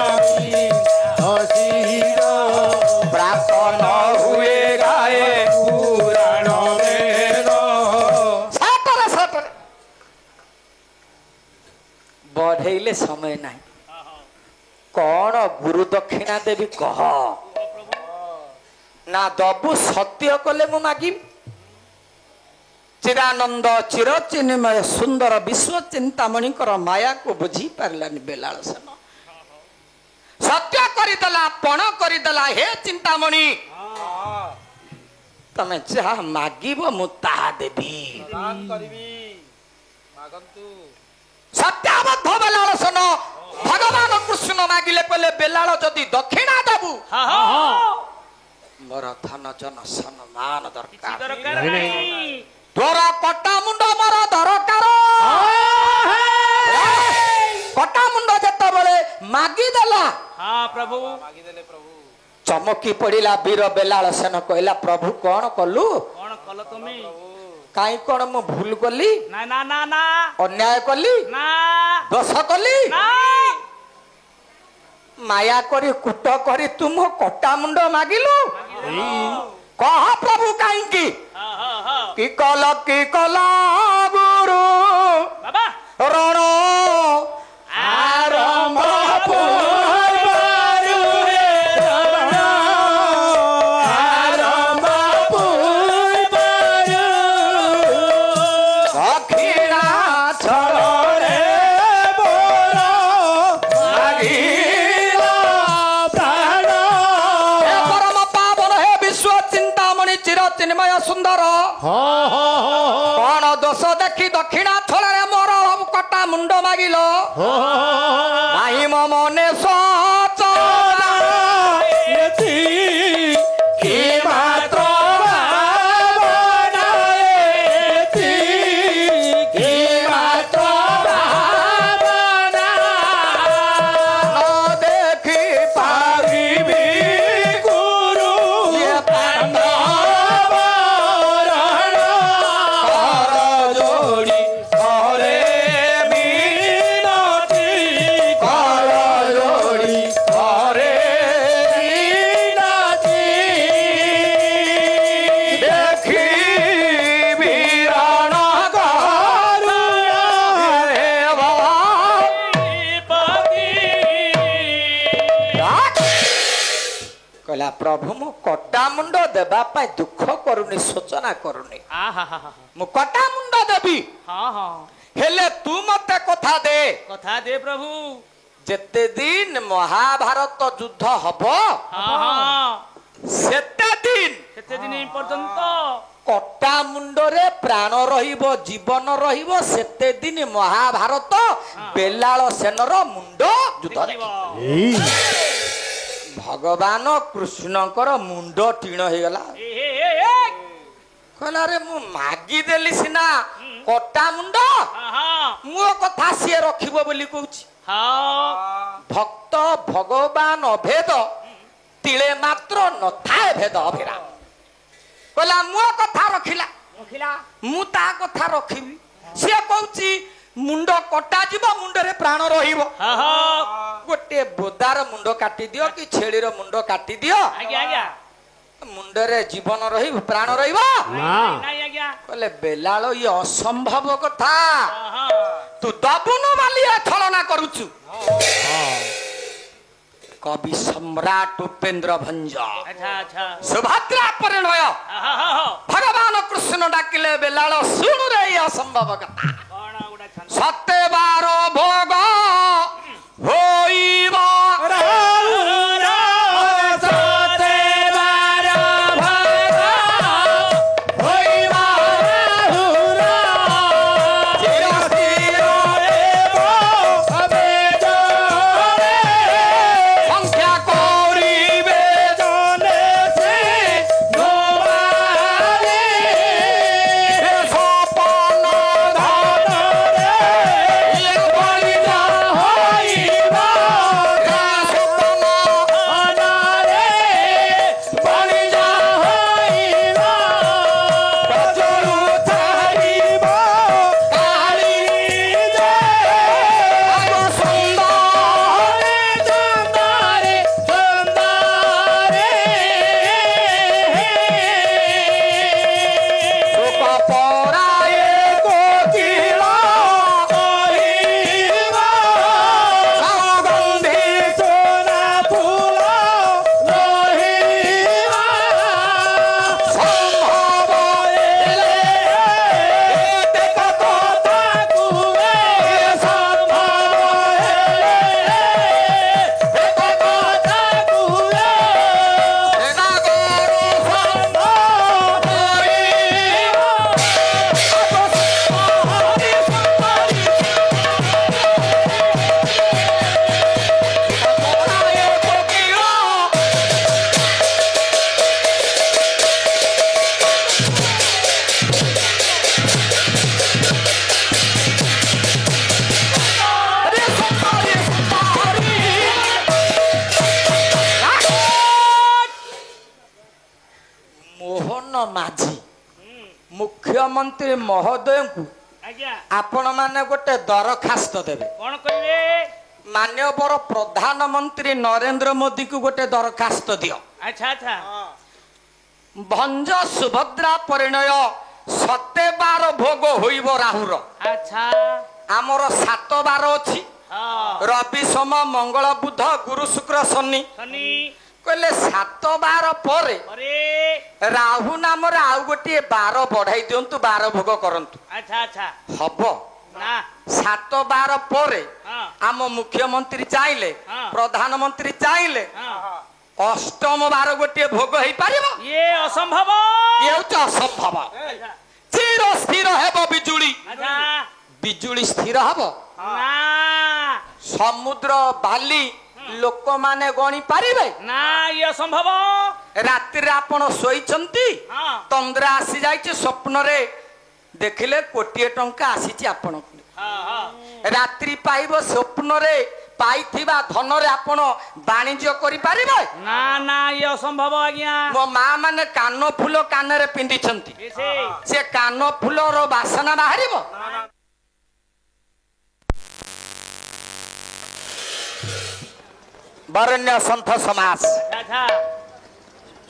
प्राप्त न हुए गाए पुराण वेद साटरे बढ़ेले समय नहीं कौन गुरु दक्षिणा देवी कह ना दबु सत्य कले मु मागी चिरानंद चिरचिन्मय सुंदर विश्व चिंतामणि माया को बुझी पारलानी बेलाल सन सत्य करिदला पण करिदला हे चिंतामणि तमे जहा मागिबो मु ताहा देबी सत्याबद्ध बेलाल सन भगवान कृष्ण मागिले पले बेलाल जदि दक्षिणा देबु मोर धन जन सम्मान दरकार तोर कटा मुंड मोर दरकार कटा मुंड जत्ता बेले मागी देला प्रभु चमकी पड़िला वीर बेलाल सेन कहला प्रभु कौन कलु तुमी काई कौन मु भूल कली ना ना ना ना अन्याय कली ना दोष कली ना माया करी कुट करी तुम कटा मुंड मागिलु कह प्रभु काई की कल गुरु बाबा रण आरंभ दक्षिणा छल चिन्मय सुंदर कौन दोष देखी दक्षिणा छल मोर कटा मुंड मागिल नाही मो मने सच कि मात्र देखी पारिबी गुरु जोड़ी କହିଲା ପ୍ରଭୁ ମୁଁ କଟା ମୁଣ୍ଡ ଦେବା ପାଇଁ ଦୁଃଖ କରୁନି ଶୋଚନା କରୁନି ମୁଁ କଟା ମୁଣ୍ଡ ଦେବି ହଁ ହଁ ହେଲେ ତୁ ମତେ କଥା ଦେ କଥା ଦେ ପ୍ରଭୁ ଯେତେ ଦିନ ମହାଭାରତ ଯୁଦ୍ଧ ହବ ହଁ ହଁ ସେତେ ଦିନ କେତେ ଦିନ ପର୍ଯ୍ୟନ୍ତ କଟା ମୁଣ୍ଡରେ ପ୍ରାଣ ରହିବ ଜୀବନ ରହିବ ସେତେ ଦିନ ମହାଭାରତ ବେଲାଳ ସେନର ମୁଣ୍ଡ ଯୁଦ୍ଧ ଦେଖିବ। ଭଗବାନ କୃଷ୍ଣଙ୍କର ମୁଣ୍ଡ ଟିଣ ହେଇଗଲା ଏ ଏ ଏ ଏ କହିଲା ରେ ମୁଁ ମାଗିଦେଲି ସିନା କଟା ମୁଣ୍ଡ ହଁ ହଁ ମୋ କଥା ସିଏ ରଖିବ ବୋଲି କହୁଛି ହଁ ଭକ୍ତ ଭଗବାନ ଅଭେଦ ତିଳେ ମାତ୍ର ନଥାଏ ଭେଦ ଅଭିରାମ କହିଲା ମୋ କଥା ରଖିଲା ମୁଁ ତା କଥା ରଖିବି ସିଏ କହୁଛି ମୁଣ୍ଡ କଟା ଯିବ ମୁଣ୍ଡରେ ପ୍ରାଣ ରହିବ ହଁ ହଁ ଗୋଟେ ବୋଦାର ମୁଣ୍ଡ କାଟି ଦିଅ କି ଛେଳିର ମୁଣ୍ଡ କାଟି ଦିଅ ଆଜ୍ଞା ଆଜ୍ଞା ମୁଣ୍ଡରେ ଜୀବନ ରହିବ ପ୍ରାଣ ରହିବ ନାଇଁ ଆଜ୍ଞା କହିଲେ ବେଲାଳ ଇଏ ଅସମ୍ଭବ କଥା ହଁ ହଁ ତୁ ଦବୁନୁ ବୋଲି ଏ ଛଳନା କରୁଛୁ କବି ସମ୍ରାଟ ଉପେନ୍ଦ୍ର ଭଞ୍ଜ ଆଚ୍ଛା ଆଚ୍ଛା ସୁଭଦ୍ରା ପରିଣୟ ହଁ ହଁ ହଁ ଭଗବାନ କୃଷ୍ଣ ଡାକିଲେ ବେଲାଳ ଶୁଣୁରେ ଏ ଅସମ୍ଭବ କଥା କଣ ଗୋଟେ ଛନ୍ଦ ସତେ ବାର ଭୋଗ ହୋଇବ ସଂଖ୍ୟା କରିବେ ସପନ ମାଝୀ ମୁଖ୍ୟମନ୍ତ୍ରୀ ମହୋଦୟଙ୍କୁ ଆଜ୍ଞା ଆପଣ ମାନେ ଗୋଟେ ଦରଖାସ୍ତ ଦେବେ କଣ କରିବେ ମାନ୍ୟବର ପ୍ରଧାନମନ୍ତ୍ରୀ ନରେନ୍ଦ୍ର ମୋଦୀଙ୍କୁ ଗୋଟେ ଦରଖାସ୍ତ ଦିଅ ଆଚ୍ଛା ଆଚ୍ଛା ଭଞ୍ଜ ସୁଭଦ୍ରା ପରିଣୟ ସତେ ବାର ଭୋଗ ହୋଇବ ରାହୁର ଆଚ୍ଛା ଆମର 7 ବାର ଅଛି ହଁ ରବି ସୋମ ମଙ୍ଗଳ ବୁଧ ଗୁରୁ ଶୁକ୍ର ଶନି ଶନି କହିଲେ 7 ବାର ପରେ ପରେ ରାହୁ ନାମରେ ଆଉ ଗୋଟିଏ ବାର ବଢାଇ ଦିଅନ୍ତୁ 12 ଭୋଗ କରନ୍ତୁ ଆଚ୍ଛା ଆଚ୍ଛା ହବ ନା 7 ବାର ପରେ ହଁ ଆମ ମୁଖ୍ୟମନ୍ତ୍ରୀ ଚାହିଁଲେ ହଁ। ପ୍ରଧାନମନ୍ତ୍ରୀ ଚାହିଁଲେ ହଁ ଅଷ୍ଟମ ବାର ଗୋଟିଏ ଭୋଗ ହେଇପାରିବ ଇଏ ଅସମ୍ଭବ ଇଏ ହଉଛି ଅସମ୍ଭବ ଆଚ୍ଛା ଚିର ସ୍ଥିର ହେବ ବିଜୁଳି ଆଚ୍ଛା ବିଜୁଳି ସ୍ଥିର ହବ ନା ସମୁଦ୍ର ବାଲି ଲୋକମାନେ ଗଣି ପାରିବେ ନା ଇଏ ଅସମ୍ଭବ ରାତିରେ ଆପଣ ଶୋଇଛନ୍ତି ହଁ ତନ୍ଦ୍ରା ଆସି ଯାଇଛି ସ୍ୱପ୍ନରେ ଦେଖିଲେ କୋଟିଏ ଟଙ୍କା ଆସିଛି ଆପଣଙ୍କୁ ହଁ ହଁ ରାତ୍ରି ପାଇବ ସ୍ୱପ୍ନରେ ପାଇଥିବା ଧନରେ ଆପଣ ବାଣିଜ୍ୟ କରିପାରିବେ ନା ନା ଇଏ ଅସମ୍ଭବ ଆଜ୍ଞା ମୋ ମା ମାନେ କାନ ଫୁଲ କାନରେ ପିନ୍ଧିଛନ୍ତି ବେଶୀ ସେ କାନ ଫୁଲର ବାସନା ବାହାରିବ ବରଣ୍ୟ ସନ୍ଥ ସମାସ ଆଚ୍ଛା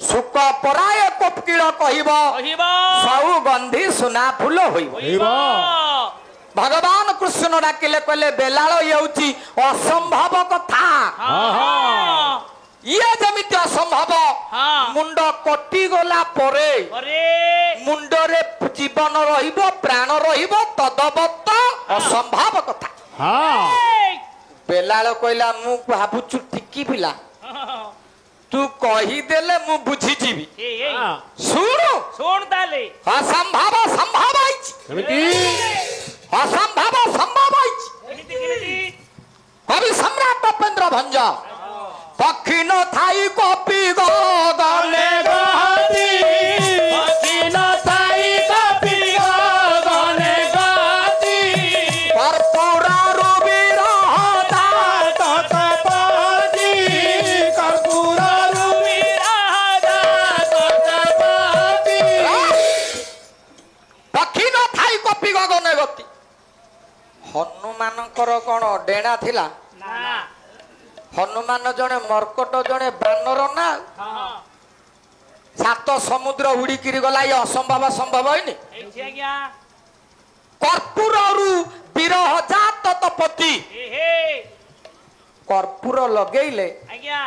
ସୁକ ପରାୟ କୋପକିଳ କହିବ କହିବ ସଉ ଗନ୍ଧି ସୁନା ଫୁଲ ହୋଇବ କହିବ ଭଗବାନ କୃଷ୍ଣ ଡାକିଲେ କହିଲେ ବେଲାଳ ଇଏ ହଉଛି ଅସମ୍ଭବ କଥା ହଁ ହଁ ଇଏ ଯେମିତି ଅସମ୍ଭବ हाँ। मुंड कटि गला परे अरे मुंडरे जीवन रहिबो प्राण रहिबो तदवत असंभव कथा हाँ बेलाल कहला मु भाबुचु टिकी पिला तू कही देले मु बुझी जीवी हाँ सुनु ଶୁଣ ତାହେଲେ असंभव संभव आइछ କେମିତି असंभव संभव आइछ କେମିତି କେମିତି कवि सम्राट उपेंद्र भंज पक्षी न थाई कपि गगने गति पक्षी न थाई कपि गगने गति कर्पूरा रुबीर ततपति कर्पूर ततपति पक्षी न थाई कपि गगने गति हनुमानकर कौन डेणा थिला ନା हनुमान जने मर्कट जने बानर ना ହଁ सात समुद्र उड़िकिरी गला ये असंभव संभव है ଏଇଠି ଆଜ୍ଞା कर्पूर विरह जात तपति ଏ ହେ कर्पूर लगेइले ଆଜ୍ଞା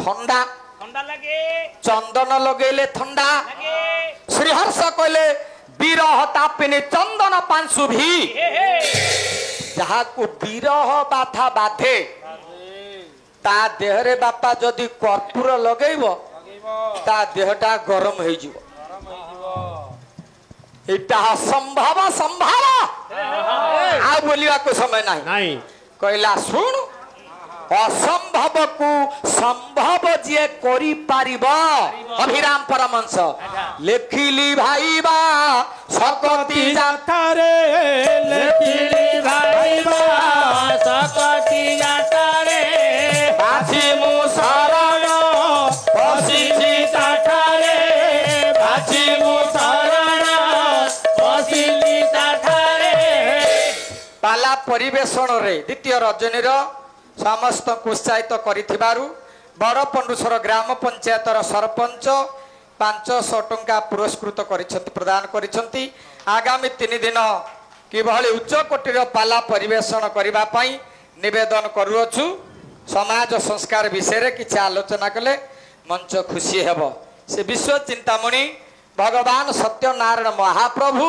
ठंडा ଥଣ୍ଡା ଲାଗେ चंदन लगेइले ठंडा ଲାଗେ श्रीहर्ष कहले विरह तापिनी चंदन पांशु भी ଏ ହେ जहा को विरह बाधा बाधे ता देहरे बापा जदि कर्पूर लगेइबो ता देहटा गरम हो जीवो एटा असंभव संभव आ बोलिया को समय नहीं नहीं कहला सुन असंभव को संभव जे करी पारिबा अभिराम परमंश लेखिली भाई बा सकती जातारे लेखिली भाईबा सकती जातारे बासी मु शरण बसिछि ताठारे बाछि मु शरण बसिली ताठारे पाला परिवेशन रे द्वितीय रजनीर समस्त उत्साहित करिथिबारु बड़ पंडुसर ग्राम पंचायतर सरपंच 500 टंका पुरस्कृत करिसंती प्रदान करिसंती आगामी 3 दिन किभଳି उच्च कोटिर पाला परिवेशन करिबा पई निवेदन करूछु समाज संस्कार विषय रे किछ आलोचना कले मंच खुशी हेबो से विश्व चिंतामणि भगवान सत्यनारायण महाप्रभु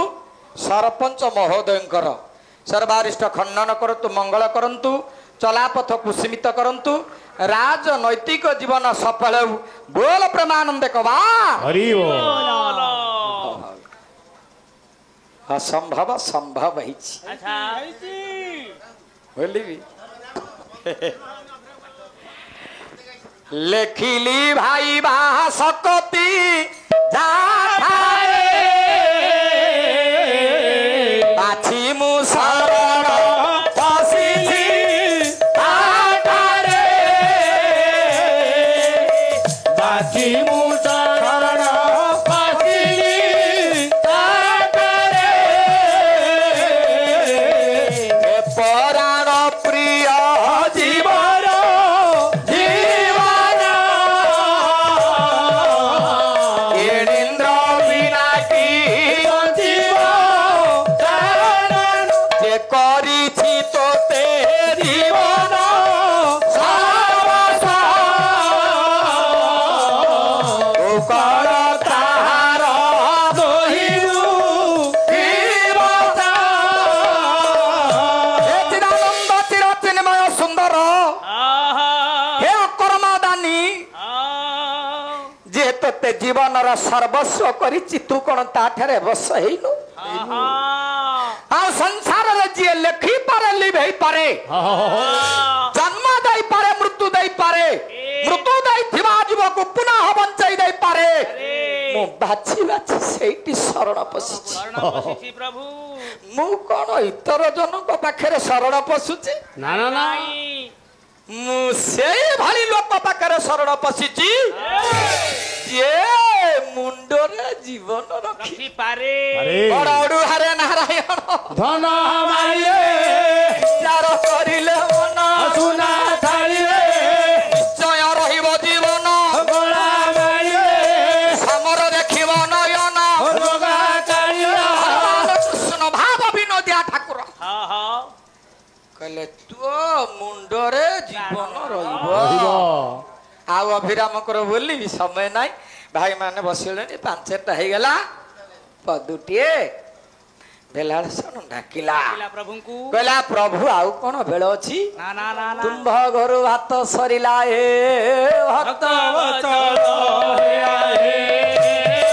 सरपंच महोदयंकर सर्वारिष्ट खंडन करतु मंगल करंतु चलापथ कुसुमित करंतु राजनैतिक जीवन सफल हेउ बोल प्रेमानंद कबा हरि बोल असंभव संभव हिछि ଆଚ୍ଛା बोलिबी लेखिली भाई बा सकती जाठारे बाछि मु शरण बसिछि ताठारे बाछि मु शरण बसिछि ताठारे ए पराण प्रिय जीवन जीवन एणीन्द्र विनाकी जीव कारण जे करिछि तोते जीवन सावस कर ताहार दोहिनु जीवता हे चिदानंद चिर चिन्मय सुंदर ଆହା हे अकर्मादानी जे तोते जीवनर सर्वस्व करिछि तू कोन ताठारे बस हेइनु ଆହା आ संसार रे जे लेखि पारे लिभै पारे जन्म दई पारे मृत्यु दई पारे मृत्यु दई थिबा जीवको पुनः बंचाई दई पारे मु बाछि बाछि सेठी शरण पसिछि ଶରଣ ବସିଛି ପ୍ରଭୁ मु कोन इतर जनक पाखरे शरण पसुछि ना ना ना ନାଇଁ मु सेई भली लोक पाखरे शरण पसिछि जे मुंडरे जीवन रखी ରଖିପାରେ अरे बड़ अडु हरे नारायण धन हमारे चार करिले मन सुना थालिए निश्चय रहिब जीवन गोला मारिए समर देखिब नयन रोगा कालिया भगवान कृष्ण भाव विनोदिया ठाकुर ହଁ ହଁ कहले तो मुंडरे जीवन रहिब ରହିବ ଆଉ ଅଭିରାମ କର ବୋଲି ସମୟ ନାହିଁ ଭାଇ ମାନେ ବସିଲେଣି 5ଟା ହେଇଗଲା ପଦୁଟିଏ ବେଲାଳସନ ଡାକିଲା ପ୍ରଭୁଙ୍କୁ କହିଲା ପ୍ରଭୁ ଆଉ କଣ ବେଳ ଅଛି ନା ନା ନା ନା ତୁମ୍ଭ ଘରୁ ଭାତ ସରିଲା ଏ ଭକ୍ତ ବଚଳ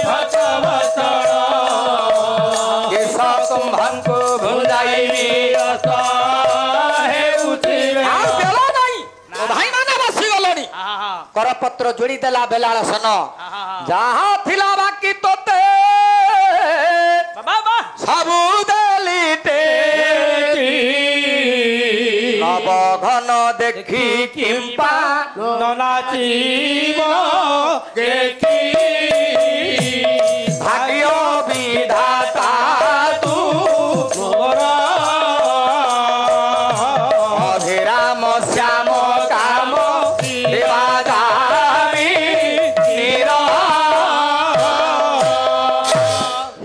ଭକ୍ତ ବଚଳ କେଶ ତୁମ୍ଭଙ୍କୁ ଭୁଲାଇବି ହେଉଥିବେ ଆଉ ବେଳ ନାହିଁ ଭାଇ ମାନେ ବସିଗଲେଣି କରପତ୍ର ଯୋଡ଼ି ଦେଲା ବେଲାଳସନ ଯାହା ଥିଲା ବାକି ତୋତେ ବାବା ସବୁ ଦେଲିଟେ ନବ ଘନ ଦେଖି କିମ୍ପା ନାଚିବ ଦେଖି ଭାଗ୍ୟ ବିଧାତା ତୁ ମୋର ଅଭିରାମ ଶ୍ୟାମ କାମ ଦେବାଦାମୀ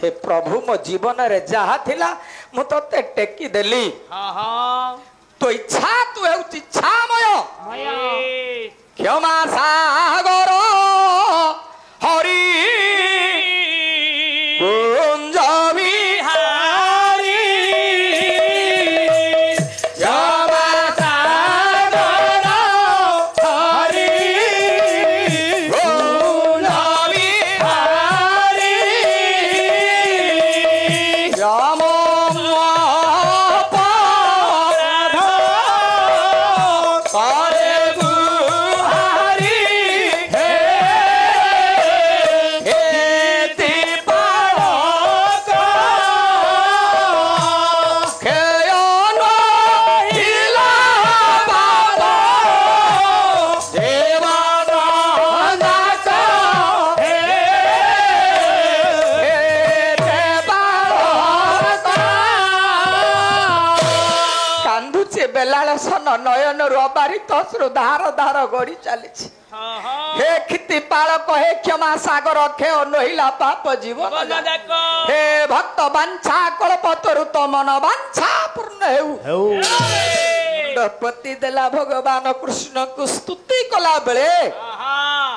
हे प्रभु मो जीवन रे जहा थिला मु तते टेकी देली तो इच्छा तू हे इच्छामय क्षमा सागर हरि कुंज बिहारी क्षमा सागर हरि कुंज बिहारी राम करे गुहारी हे दीपावक खेयन हिला बाबा देवानंदक हे देवानंदक कांदुचे बेलाळसन नयन रबारित श्रद्धार धार गड़ी चली हे क्षिति पालक हे क्षमा सागर खे नहिला पाप जीवन हे भक्त वांछा कल्पतरु तो मन वांछा पूर्ण हेउ पति देला भगवान कृष्ण को स्तुति कला बेले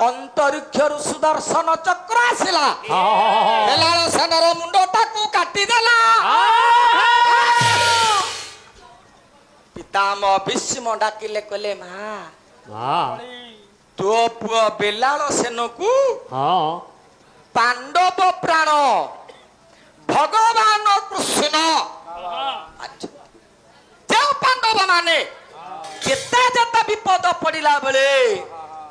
अंतरिक्षरु सुदर्शन चक्र आसिला बेलाळसनर मुंडटाकू काटी देला पितामह भीष्म डाकिले कहले मां तो पुआ बेलाळसेन को पांडव प्राण भगवान कृष्ण जो पांडव माने जेता जेता विपद पड़िला बेले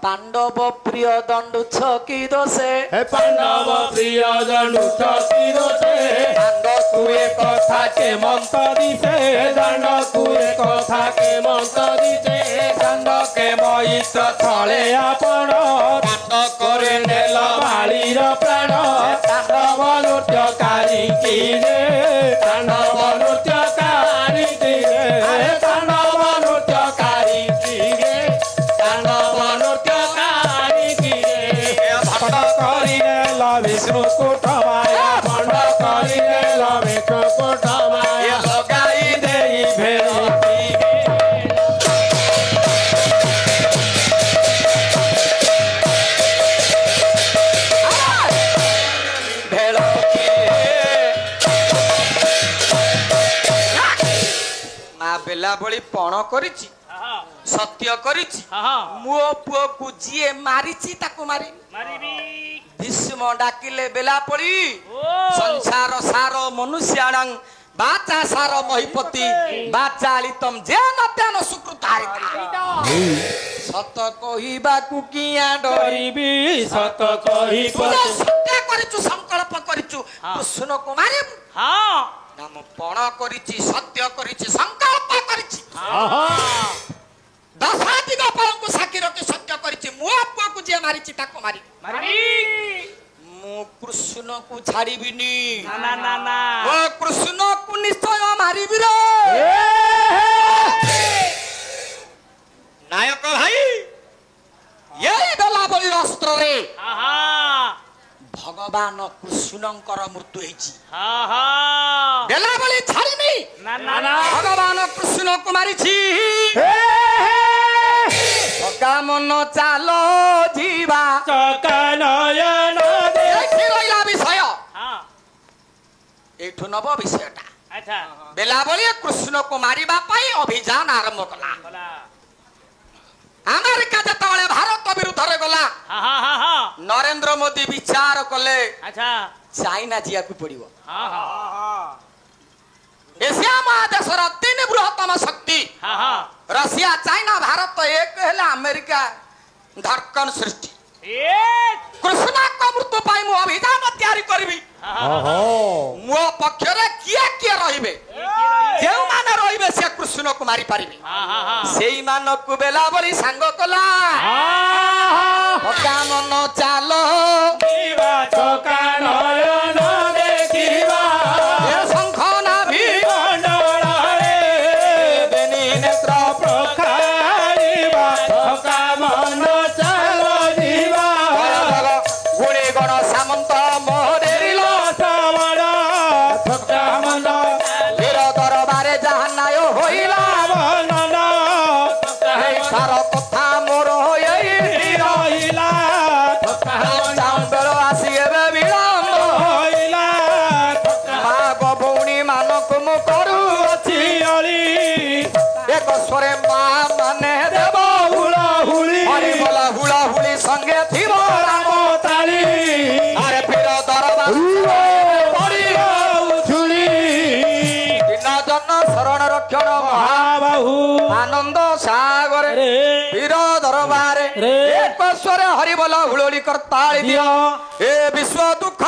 पांडव प्रिय दंडु छकी दोसे हे पांडव प्रिय दंडु छकी दोसे दंड कुए कथा के मंत दिसे दंड कुए कथा के मंत दिसे दंड के मयित थले आपण दंड करे नेल माळीर प्राण तांडव नृत्यकारी की रे तांडव नृत्यकारी की रे तांडव नृत्यकारी की रे तांडव नृत्यकारी की रे भंड करिले विष्णु कुटमाया भंड करिले विष्णु कुटमाया लगाई देई भेरी बेला बड़ी पण करिछि सत्य करिछि मो पुओ को जिए मारिछि ताको मारिबी भीष्म डाकिले बेला पड़ी संसार सार मनुष्याणं बाचा सार महिपति बाचालितम जेन तेन सुकृतारिता सत कहिबा कु किया डरिबी सत कहि सत्य करिछु संकल्प करिछु कृष्ण कुमारी नाम पण करिछि सत्य करिछि संकल्प करिछि दशादिग परंकु साक्षी रखि सत्य करिछि मो पुओ को जे मारिछि ताको मारी मु कृष्ण को छाड़ीबिनी ना ना ना मो कृष्ण को निश्चय मारिबि रे नायक भाई यही बेला बली अस्त्र रे भगवान कृष्णंकर मृत्यु हेछि बेला बली छाड़ीनी ना ना ना भगवान कृष्ण को मारिछि भक्त ପକା ମନ ଚାଲ ଯିବା ଚକା ନୟନ ଏଠି ରହିଲା ବିଷୟ ହଁ ଏଇଠୁ ନବ ବିଷୟଟା ଆଚ୍ଛା ବେଲାବଳି କୃଷ୍ଣକୁ ମାରିବା ପାଇଁ ଅଭିଯାନ ଆରମ୍ଭ କଲା ଗଲା ଆମେରିକା ଯେତେବେଳେ ଭାରତ ବିରୁଦ୍ଧରେ ଗଲା ହଁ ହଁ ହଁ ହଁ ନରେନ୍ଦ୍ର ମୋଦି ବିଚାର କଲେ ଆଚ୍ଛା ଚାଇନା ଯିବାକୁ ପଡିବ ହଁ ହଁ ଏସିଆ ମହାଦେଶର 3 ବୃହତ୍ତମ ଶକ୍ତି ହଁ ହଁ ରଷିଆ ଚାଇନା ଭାରତ ଏକ ହେଲେ ଆମେରିକା ଧର୍କନ ସୃଷ୍ଟି ଏ କୃଷ୍ଣଙ୍କ ମୃତ୍ୟୁ ପାଇଁ ମୁଁ ଅଭିଯାନ ତିଆରି କରିବି ମୋ ପକ୍ଷରେ କିଏ କିଏ ରହିବେ ଯେଉଁମାନେ ରହିବେ ସେ କୃଷ୍ଣକୁ ମାରି ପାରିବେ ସେଇମାନଙ୍କୁ ବେଲାବଳି ସାଙ୍ଗ କଲା ପକା ମନ ଚାଲ ଚକା ନୟନ ଦେଖିବା ଏ ଶଙ୍ଖ ନାଭି ମଣ୍ଡଳରେ ବେନି ନେତ୍ର ପ୍ରଖାଳିବା ଚକା ମନ ଚାଲ ଯିବା ଗୁଣି ଗଣ ସାମନ୍ତ ମୋହରିଲ ଶ୍ରବଣ ଚକା ମନ ବୀର ଦରବାରେ ଯାହା ନ୍ୟାୟ ହୋଇଲା ମନନ ସାର କଥା ମୋର ଏଇ ରହିଲା ଚକା ବେଳ ଆସି ଏବେ ବିଳମ୍ବ ରହିଲା ମା ଭଉଣୀ ମାନଙ୍କୁ ମୁଁ କରୁଅଛି ଚିଅଳି ଏକ ସ୍ୱରେ ମା ମାନେ ଦେବ ହୁଳ ହୁଳି ହରିବୋଲ ହୁଳ ହୁଳି ସଙ୍ଗେ ଥିବ ରାମ ତାଳି ଆରେ ବୀର ଦରବାର ଝୁଳି ଦିନ ଜନ ଶରଣ ରକ୍ଷଣ ମହା ବାହୁ ଆନନ୍ଦ ସାଗରେ ରେ ବୀର ଦରବାରେ ରେ ଏକ ସ୍ୱରେ ହରିବୋଲ ହୁଳୁଳି କରତାଳି ଦିଅ ଏ ବିଶ୍ୱ ଦୁଃଖ